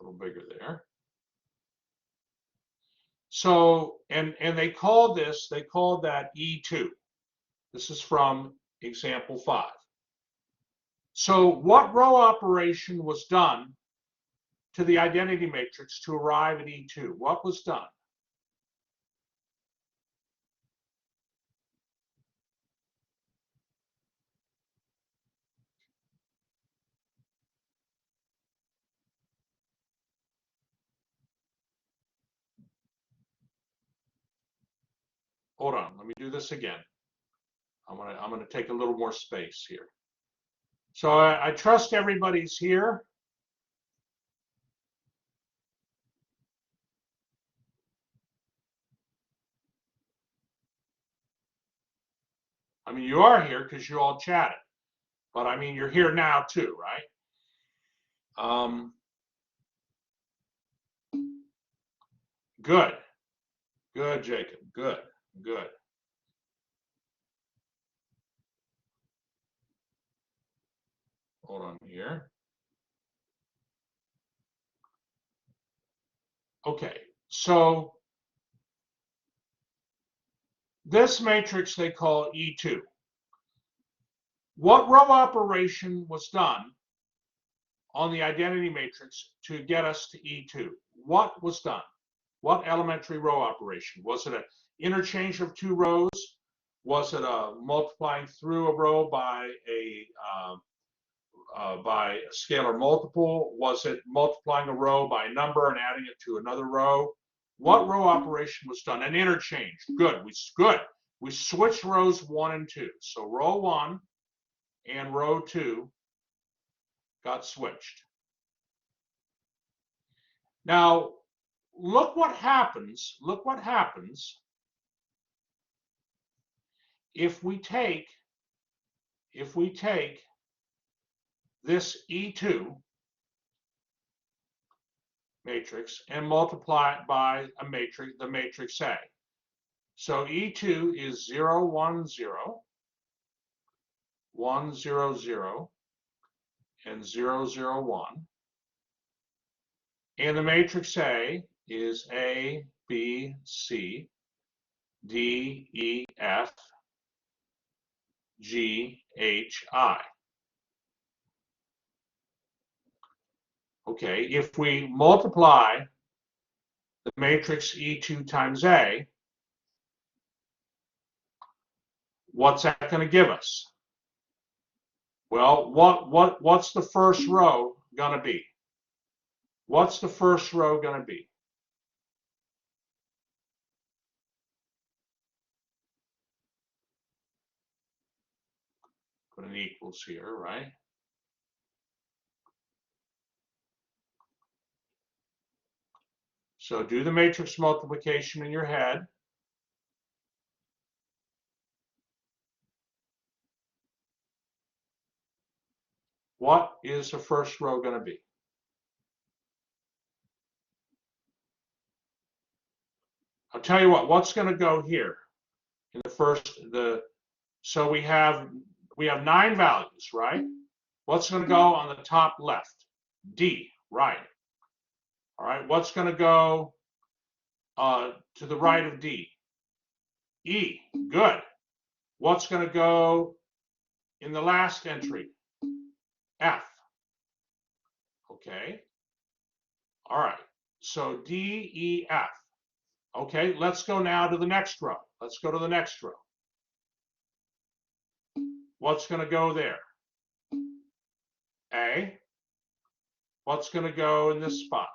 little bigger there. So, and they called that E2. This is from example 5. So what row operation was done to the identity matrix to arrive at E2? What was done? Hold on, let me do this again. I'm gonna take a little more space here. So I trust everybody's here. I mean, you are here because you all chatted, but I mean, you're here now too, right? Good, good, Jacob, good, good. Hold on here. Okay, so this matrix they call E2. What row operation was done on the identity matrix to get us to E2? What was done? What elementary row operation? Was it an interchange of two rows? Was it a multiplying through a row by a scalar multiple? Was it multiplying a row by a number and adding it to another row? What row operation was done? An interchange. Good. We switched rows 1 and 2. So row 1 and row 2 got switched. Now, look what happens. Look what happens if we take this E2 matrix and multiply it by the matrix A. So E2 is 0, 1, 0, 1, 0, 0, and 0, 0, 1. And the matrix A is A, B, C, D, E, F, G, H, I. Okay, if we multiply the matrix E2 times A, what's that going to give us? Well, what's the first row going to be? What's the first row going to be? Put an equals here, right? So do the matrix multiplication in your head. What is the first row going to be? I'll tell you what's going to go here in the first, so we have 9 values, right? What's going to go on the top left? D, right. All right, what's going to go to the right of D? E, good. What's going to go in the last entry? F. Okay. All right. So D, E, F. Okay, let's go now to the next row. Let's go to the next row. What's going to go there? A. What's going to go in this spot?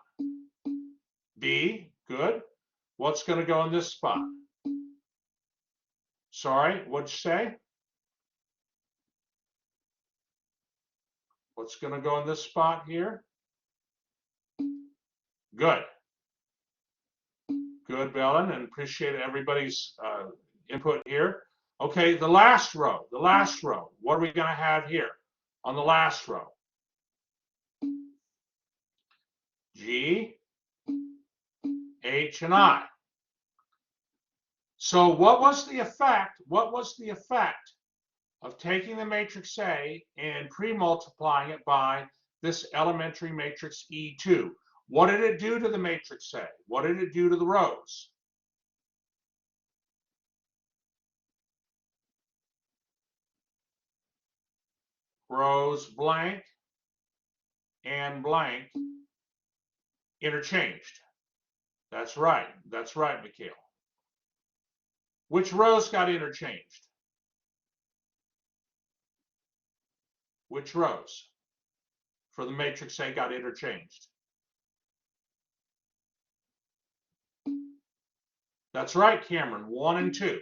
B. Good. What's going to go in this spot? Sorry, what'd you say? What's going to go in this spot here? Good. Good, Belen, and appreciate everybody's input here. Okay, the last row. What are we going to have here on the last row? G, H, and I. So what was the effect? What was the effect of taking the matrix A and pre-multiplying it by this elementary matrix E2? What did it do to the matrix A? What did it do to the rows? Rows blank and blank interchanged. That's right, Mikhail. Which rows got interchanged? Which rows for the matrix A got interchanged? That's right, Cameron, 1 and 2.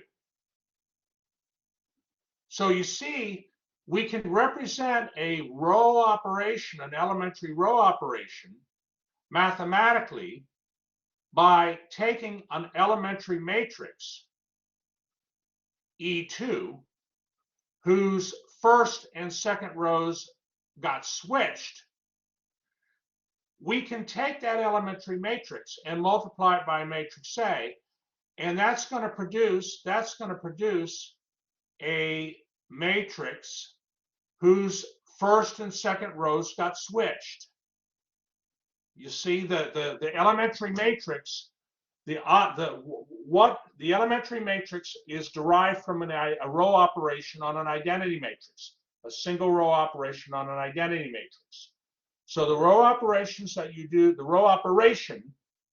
So you see, we can represent a row operation, an elementary row operation, mathematically by taking an elementary matrix, E2, whose first and second rows got switched. We can take that elementary matrix and multiply it by matrix A, and that's going to produce a matrix whose first and second rows got switched. You see, the elementary matrix, the elementary matrix is derived from a row operation on an identity matrix, a single row operation on an identity matrix. So the row operations that you do,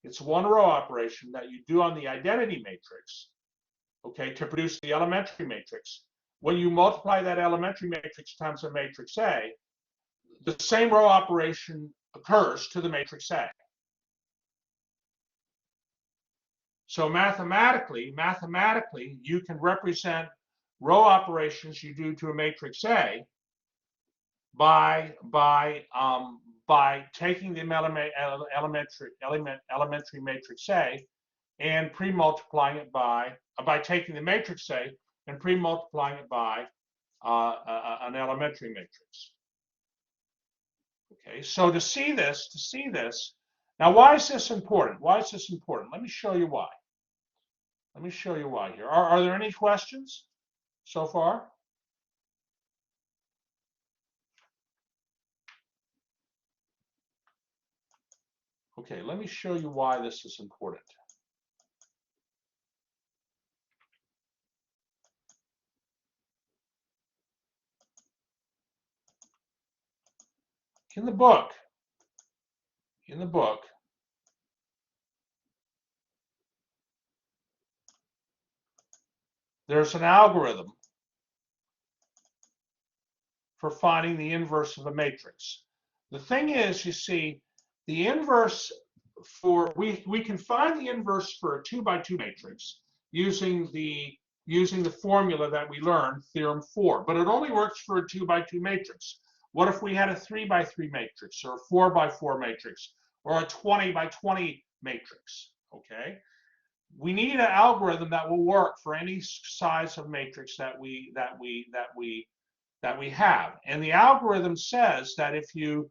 it's one row operation that you do on the identity matrix, okay, to produce the elementary matrix. When you multiply that elementary matrix times the matrix A, the same row operation occurs to the matrix A. So mathematically, you can represent row operations you do to a matrix A by taking the elementary matrix A and pre-multiplying it by taking the matrix A and pre-multiplying it by an elementary matrix. Okay, so to see this, now why is this important? Let me show you why. Let me show you why here. Are there any questions so far? Okay, let me show you why this is important. In the book, there's an algorithm for finding the inverse of a matrix. The thing is, you see, the inverse we can find the inverse for a 2 by 2 matrix using the formula that we learned, theorem 4, but it only works for a 2 by 2 matrix. What if we had a 3 by 3 matrix, or a 4 by 4 matrix, or a 20 by 20 matrix? Okay, we need an algorithm that will work for any size of matrix that we have. And the algorithm says that if you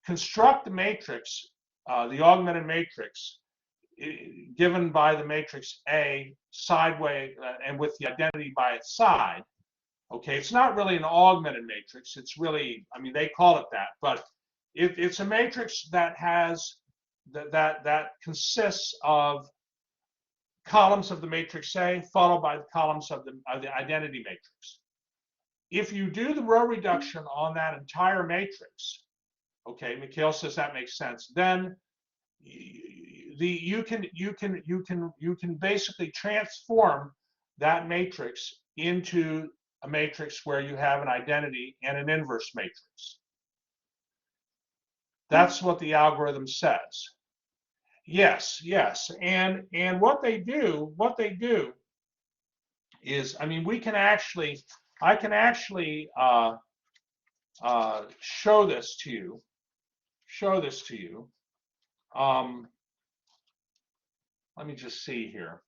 construct the matrix, the augmented matrix, given by the matrix A sideways and with the identity by its side, okay, it's not really an augmented matrix. It's really, I mean, they call it that, but it's a matrix that has that consists of columns of the matrix A followed by the columns of the identity matrix. If you do the row reduction on that entire matrix, okay, Mikhail says that makes sense, then you can basically transform that matrix into a matrix where you have an identity and an inverse matrix. That's what the algorithm says. Yes, and what they do is, I mean, I can actually show this to you. Let me just see here.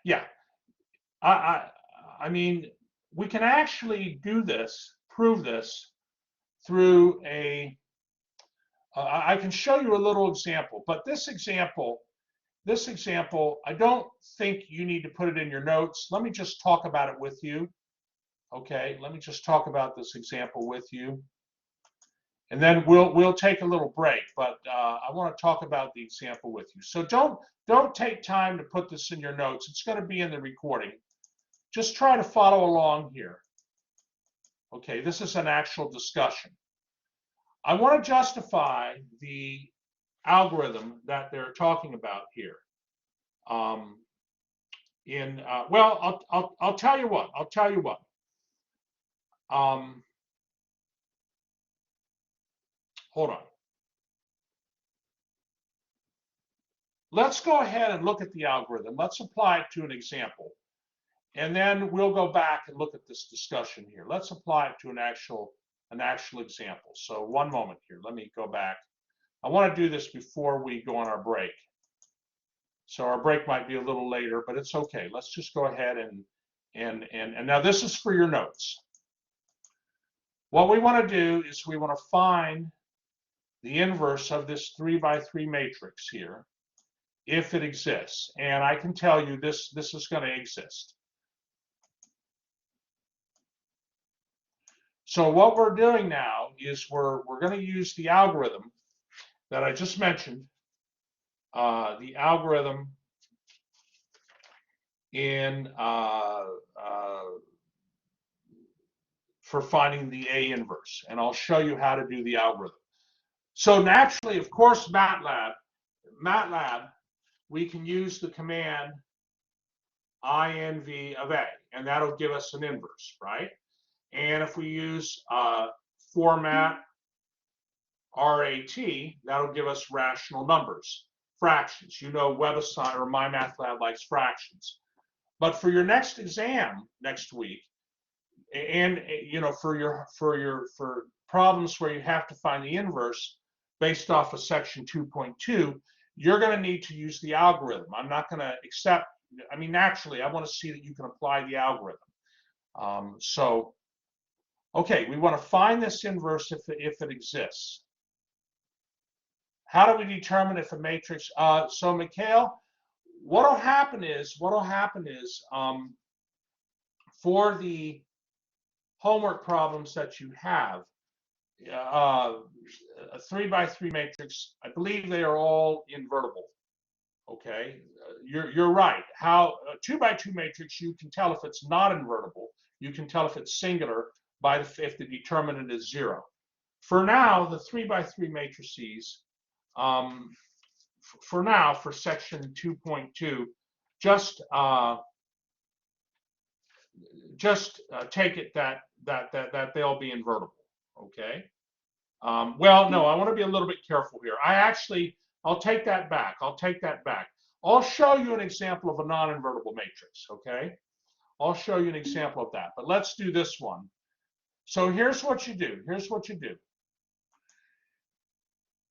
Yeah, I mean, we can actually do this, prove this through a. I can show you a little example, but this example, I don't think you need to put it in your notes. Let me just talk about it with you. Okay, let me just talk about this example with you, and then we'll take a little break. But I want to talk about the example with you. So don't take time to put this in your notes. It's going to be in the recording. Just try to follow along here. Okay, this is an actual discussion. I want to justify the algorithm that they're talking about here. Well, I'll tell you what. Hold on. Let's go ahead and look at the algorithm. Let's apply it to an example. And then we'll go back and look at this discussion here. Let's apply it to an actual example. So one moment here. Let me go back. I want to do this before we go on our break. So our break might be a little later, but it's okay. Let's just go ahead and now this is for your notes. What we want to do is we want to find the inverse of this 3 by 3 matrix here, if it exists. And I can tell you this is going to exist. So what we're doing now is we're going to use the algorithm that I just mentioned, the algorithm in for finding the A inverse, and I'll show you how to do the algorithm. So naturally, of course, MATLAB, we can use the command inv of A, and that'll give us an inverse, right? And if we use format RAT, that'll give us rational numbers, fractions. You know, WebAssign or MyMathLab likes fractions. But for your next exam next week, and you know, for problems where you have to find the inverse based off of section 2.2, you're going to need to use the algorithm. I'm not going to accept. I mean, naturally, I want to see that you can apply the algorithm. So Okay, we want to find this inverse if it exists. How do we determine if a matrix? So Mikhail, what'll happen is for the homework problems that you have, a 3 by 3 matrix, I believe they are all invertible. Okay, you're right. How a 2 by 2 matrix, you can tell if it's not invertible. You can tell if it's singular by if the determinant is 0. For now, the 3 by 3 matrices, for now, for section 2.2, just take it that they'll be invertible. Okay. Well, no, I want to be a little bit careful here. I'll take that back. I'll show you an example of a non-invertible matrix, okay? I'll show you an example of that, but let's do this one. So here's what you do.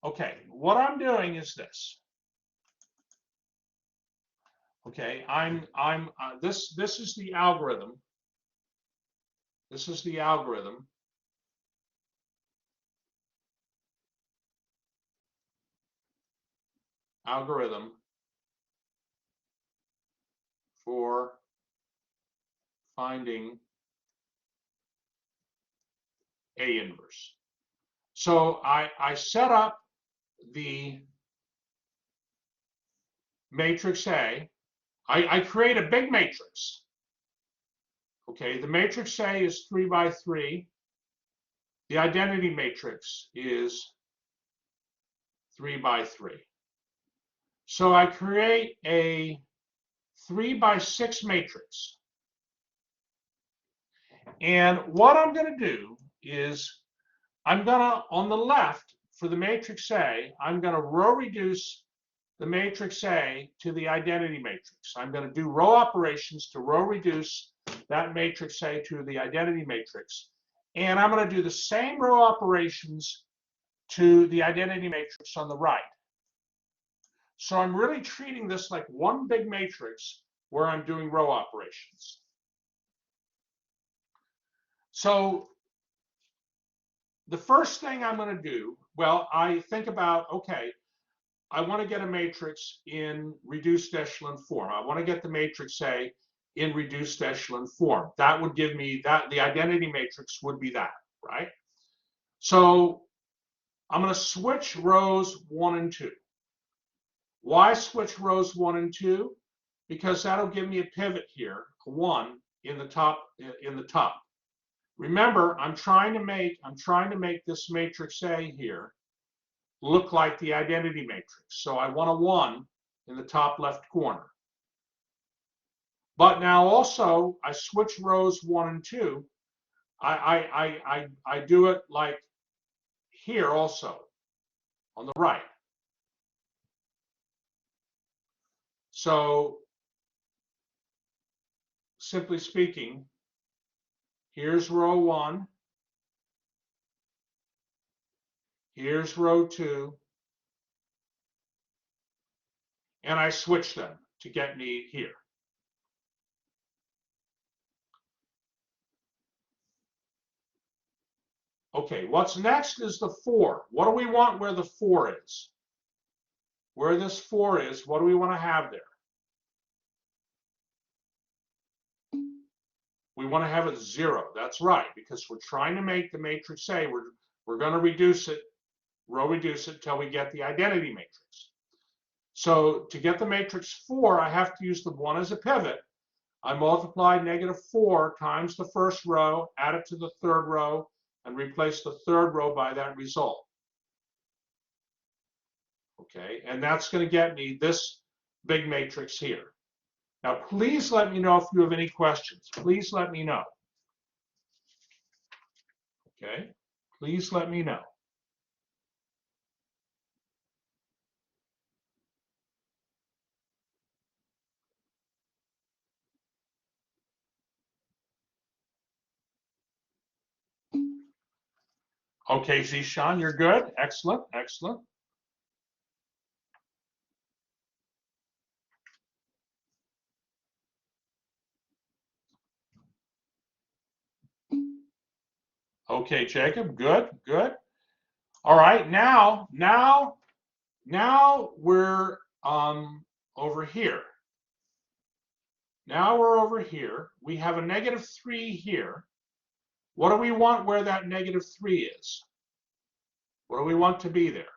Okay, what I'm doing is this. Okay, this is the algorithm. This is the algorithm. For finding A inverse. So I set up the matrix A. I create a big matrix. Okay, the matrix A is 3 by 3. The identity matrix is 3 by 3. So I create a 3 by 6 matrix. And what I'm going to do is I'm going to, on the left, for the matrix A, I'm going to row reduce the matrix A to the identity matrix. I'm going to do row operations to row reduce that matrix A to the identity matrix. And I'm going to do the same row operations to the identity matrix on the right. So I'm really treating this like one big matrix where I'm doing row operations. So the first thing I'm going to do, well, I think about, okay, I want to get a matrix in reduced echelon form. I want to get the matrix A in reduced echelon form. That would give me that, the identity matrix would be that, right? So I'm going to switch rows 1 and 2. Why switch rows 1 and 2? Because that'll give me a pivot here, a 1 in the top. Remember, I'm trying to make this matrix A here look like the identity matrix. So I want a 1 in the top left corner. But now also I switch rows 1 and 2. I do it like here also on the right. So simply speaking, here's row 1, here's row 2, and I switch them to get me here. Okay, what's next is the 4. What do we want where the 4 is? Where this 4 is, what do we want to have there? We want to have it 0. That's right, because we're trying to make the matrix A. We're going to reduce it, row reduce it until we get the identity matrix. So to get the matrix 4, I have to use the 1 as a pivot. I multiply -4 times the first row, add it to the third row, and replace the third row by that result. Okay, and that's going to get me this big matrix here. Now, please let me know if you have any questions. Please let me know. Okay, please let me know. Okay, Zishan, you're good. Excellent, excellent. Okay, Jacob, good, good. All right, now we're over here. Now we're over here. We have a -3 here. What do we want where that -3 is? What do we want to be there?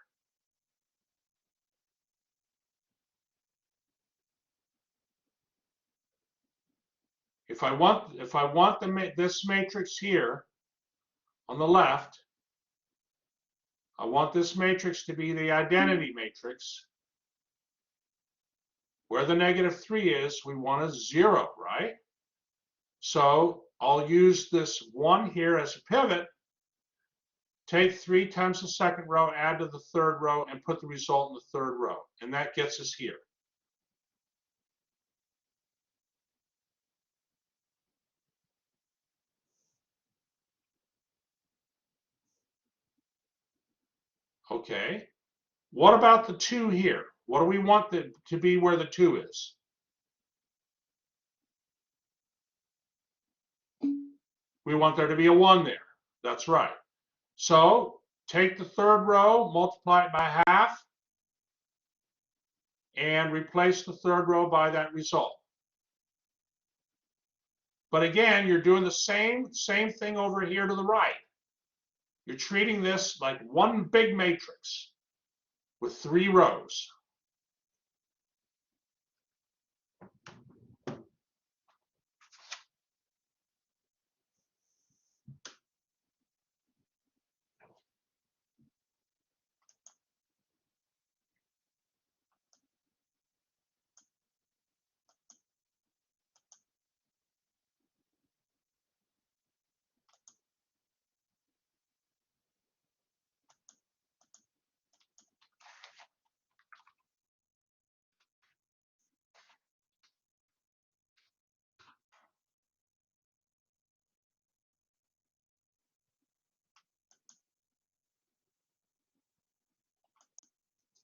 If I want this matrix here on the left, I want this matrix to be the identity matrix. Where the -3 is, we want a 0, right? So I'll use this 1 here as a pivot, take 3 times the second row, add to the third row, and put the result in the third row. And that gets us here. Okay. What about the 2 here? What do we want to be where the 2 is? We want there to be a 1 there. That's right. So take the third row, multiply it by half, and replace the third row by that result. But again, you're doing the same thing over here to the right. You're treating this like one big matrix with 3 rows.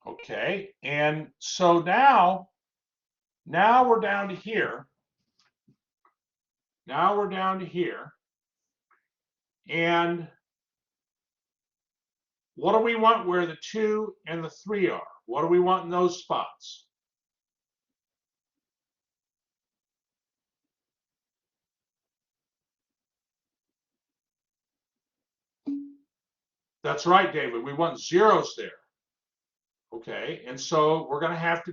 Okay, and so now we're down to here. Now we're down to here. And what do we want where the 2 and the 3 are? What do we want in those spots? That's right, David. We want zeros there. Okay, and so we're going to have to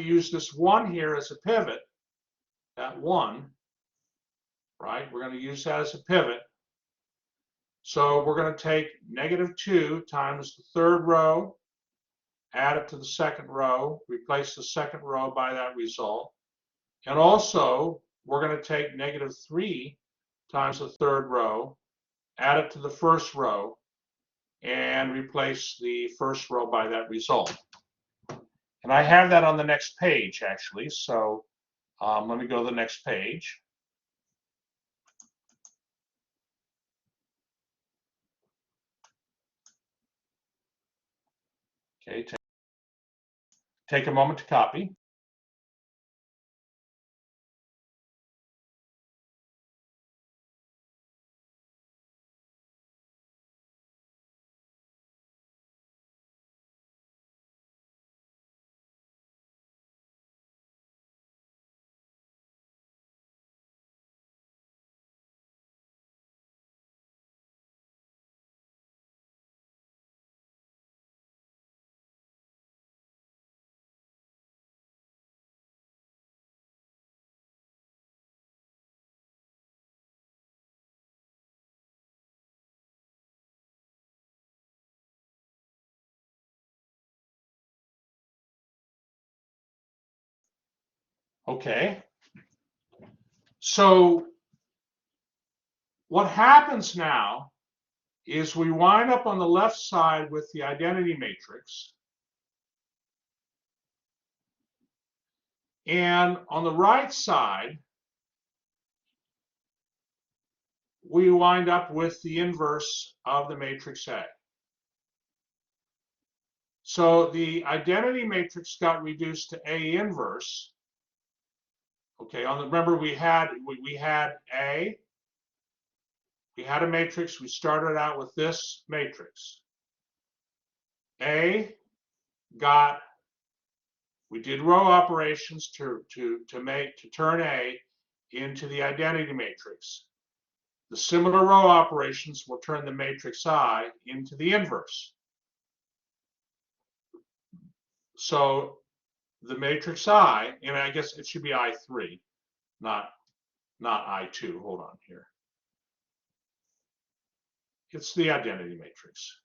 use this 1 here as a pivot, that 1, right? We're going to use that as a pivot. So we're going to take -2 times the third row, add it to the second row, replace the second row by that result. And also, we're going to take -3 times the third row, add it to the first row, and replace the first row by that result. And I have that on the next page, actually. So let me go to the next page. Okay, take a moment to copy. Okay. So what happens now is we wind up on the left side with the identity matrix. And on the right side, we wind up with the inverse of the matrix A. So the identity matrix got reduced to A inverse. Okay, remember we had a matrix. We started out with this matrix. We did row operations to turn A into the identity matrix. The similar row operations will turn the matrix I into the inverse. So the matrix I, and I guess it should be I3, not I2. Hold on here. It's the identity matrix.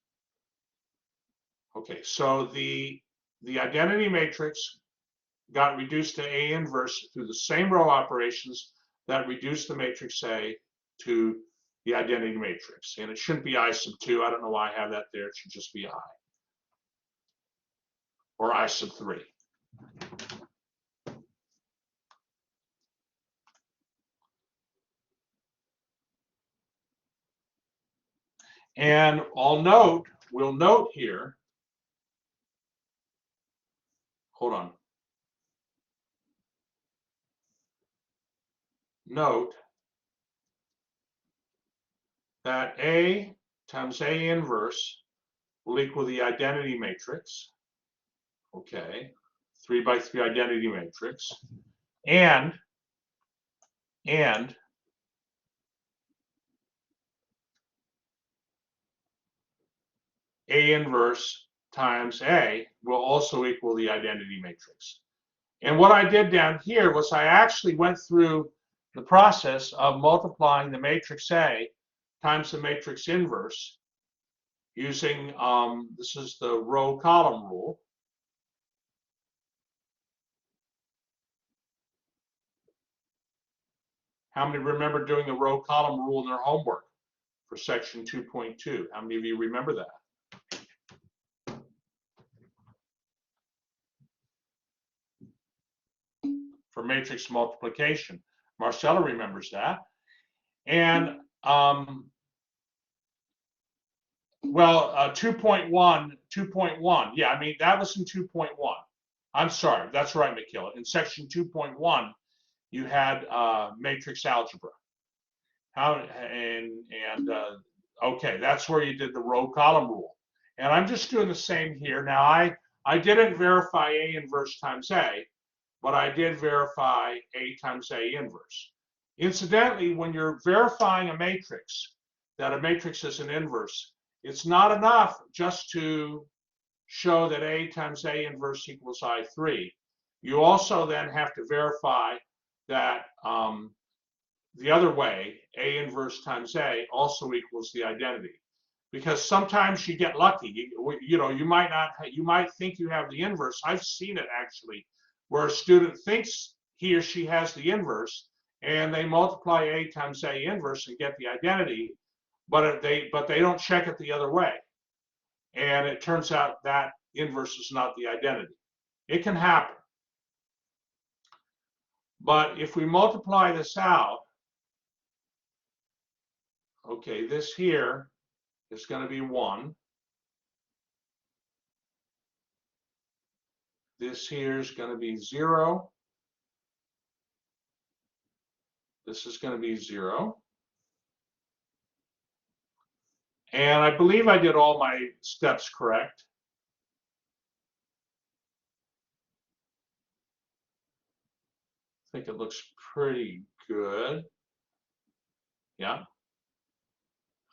Okay, so the identity matrix got reduced to A inverse through the same row operations that reduced the matrix A to the identity matrix. And it shouldn't be I sub 2. I don't know why I have that there. It should just be I. Or I sub 3. And we'll note here, hold on. Note that A times A inverse will equal the identity matrix. Okay, 3 by 3 identity matrix. And A inverse times A will also equal the identity matrix. And what I did down here was I actually went through the process of multiplying the matrix A times the matrix inverse using, this is the row column rule. How many remember doing the row column rule in their homework for section 2.2? How many of you remember that? For matrix multiplication. Marcella remembers that. And well, 2.1, yeah, I mean, that was in 2.1. I'm sorry, that's right, Mikhail. In section 2.1, you had matrix algebra. Okay, that's where you did the row column rule. And I'm just doing the same here. Now, I didn't verify A inverse times A, but I did verify A times A inverse. Incidentally, when you're verifying a matrix, that a matrix is an inverse, it's not enough just to show that A times A inverse equals I3. You also then have to verify that the other way, A inverse times A also equals the identity. Because sometimes you get lucky. You might think you have the inverse. I've seen it actually, where a student thinks he or she has the inverse, and they multiply A times A inverse and get the identity, but they don't check it the other way. And it turns out that inverse is not the identity. It can happen. But if we multiply this out, okay, this here is going to be 1. This here is going to be 0. This is going to be 0. And I believe I did all my steps correct. I think it looks pretty good. Yeah.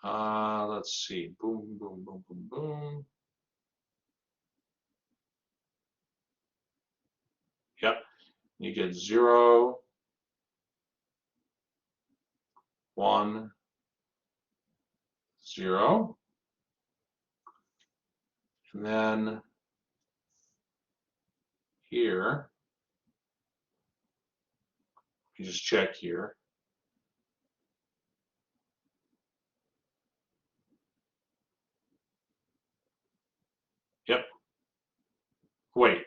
Let's see. Boom, boom, boom, boom, boom. Yep. You get 0, 1, 0. And then here, you just check here. Yep. Wait.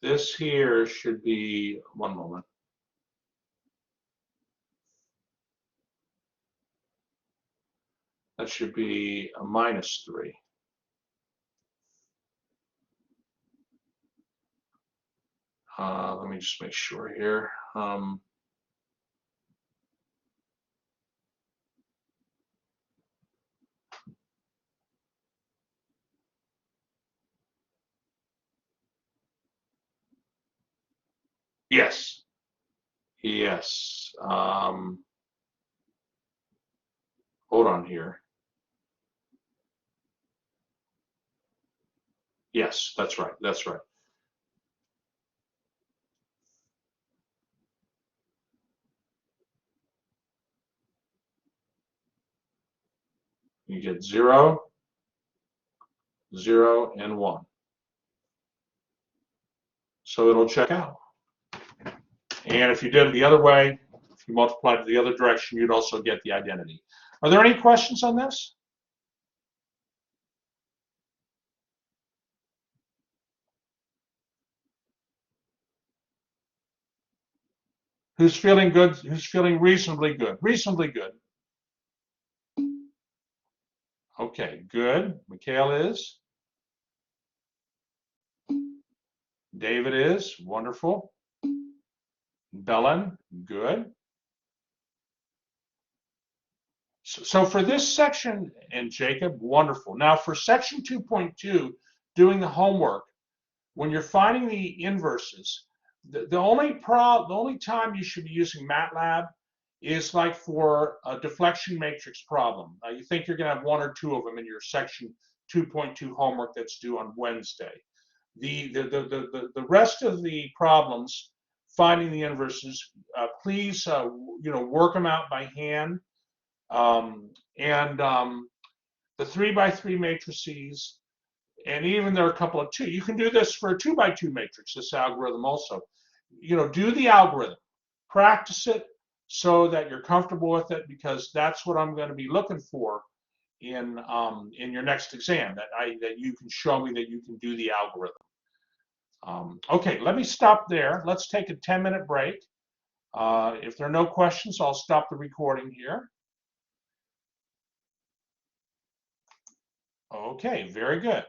This here should be, one moment. that should be a -3. Let me just make sure here. Yes. Yes. Hold on here. Yes, that's right. That's right. You get 0, 0, and 1. So it'll check out. And if you did it the other way, if you multiplied it the other direction, you'd also get the identity. Are there any questions on this? Who's feeling good? Who's feeling reasonably good? Reasonably good. Okay, good. Mikhail is. David is. Wonderful. Belen, good. So for this section, and Jacob, wonderful. Now for section 2.2, doing the homework, when you're finding the inverses, the only time you should be using MATLAB is like for a deflection matrix problem. You think you're going to have 1 or 2 of them in your section 2.2 homework that's due on Wednesday. The rest of the problems, finding the inverses, please work them out by hand. The 3x3 matrices, and even there are a couple of 2. You can do this for a 2x2 matrix, this algorithm also. Do the algorithm, practice it so that you're comfortable with it, because that's what I'm going to be looking for in your next exam, that you can show me that you can do the algorithm. Okay, let me stop there. Let's take a 10-minute break. If there are no questions, I'll stop the recording here. Okay, very good.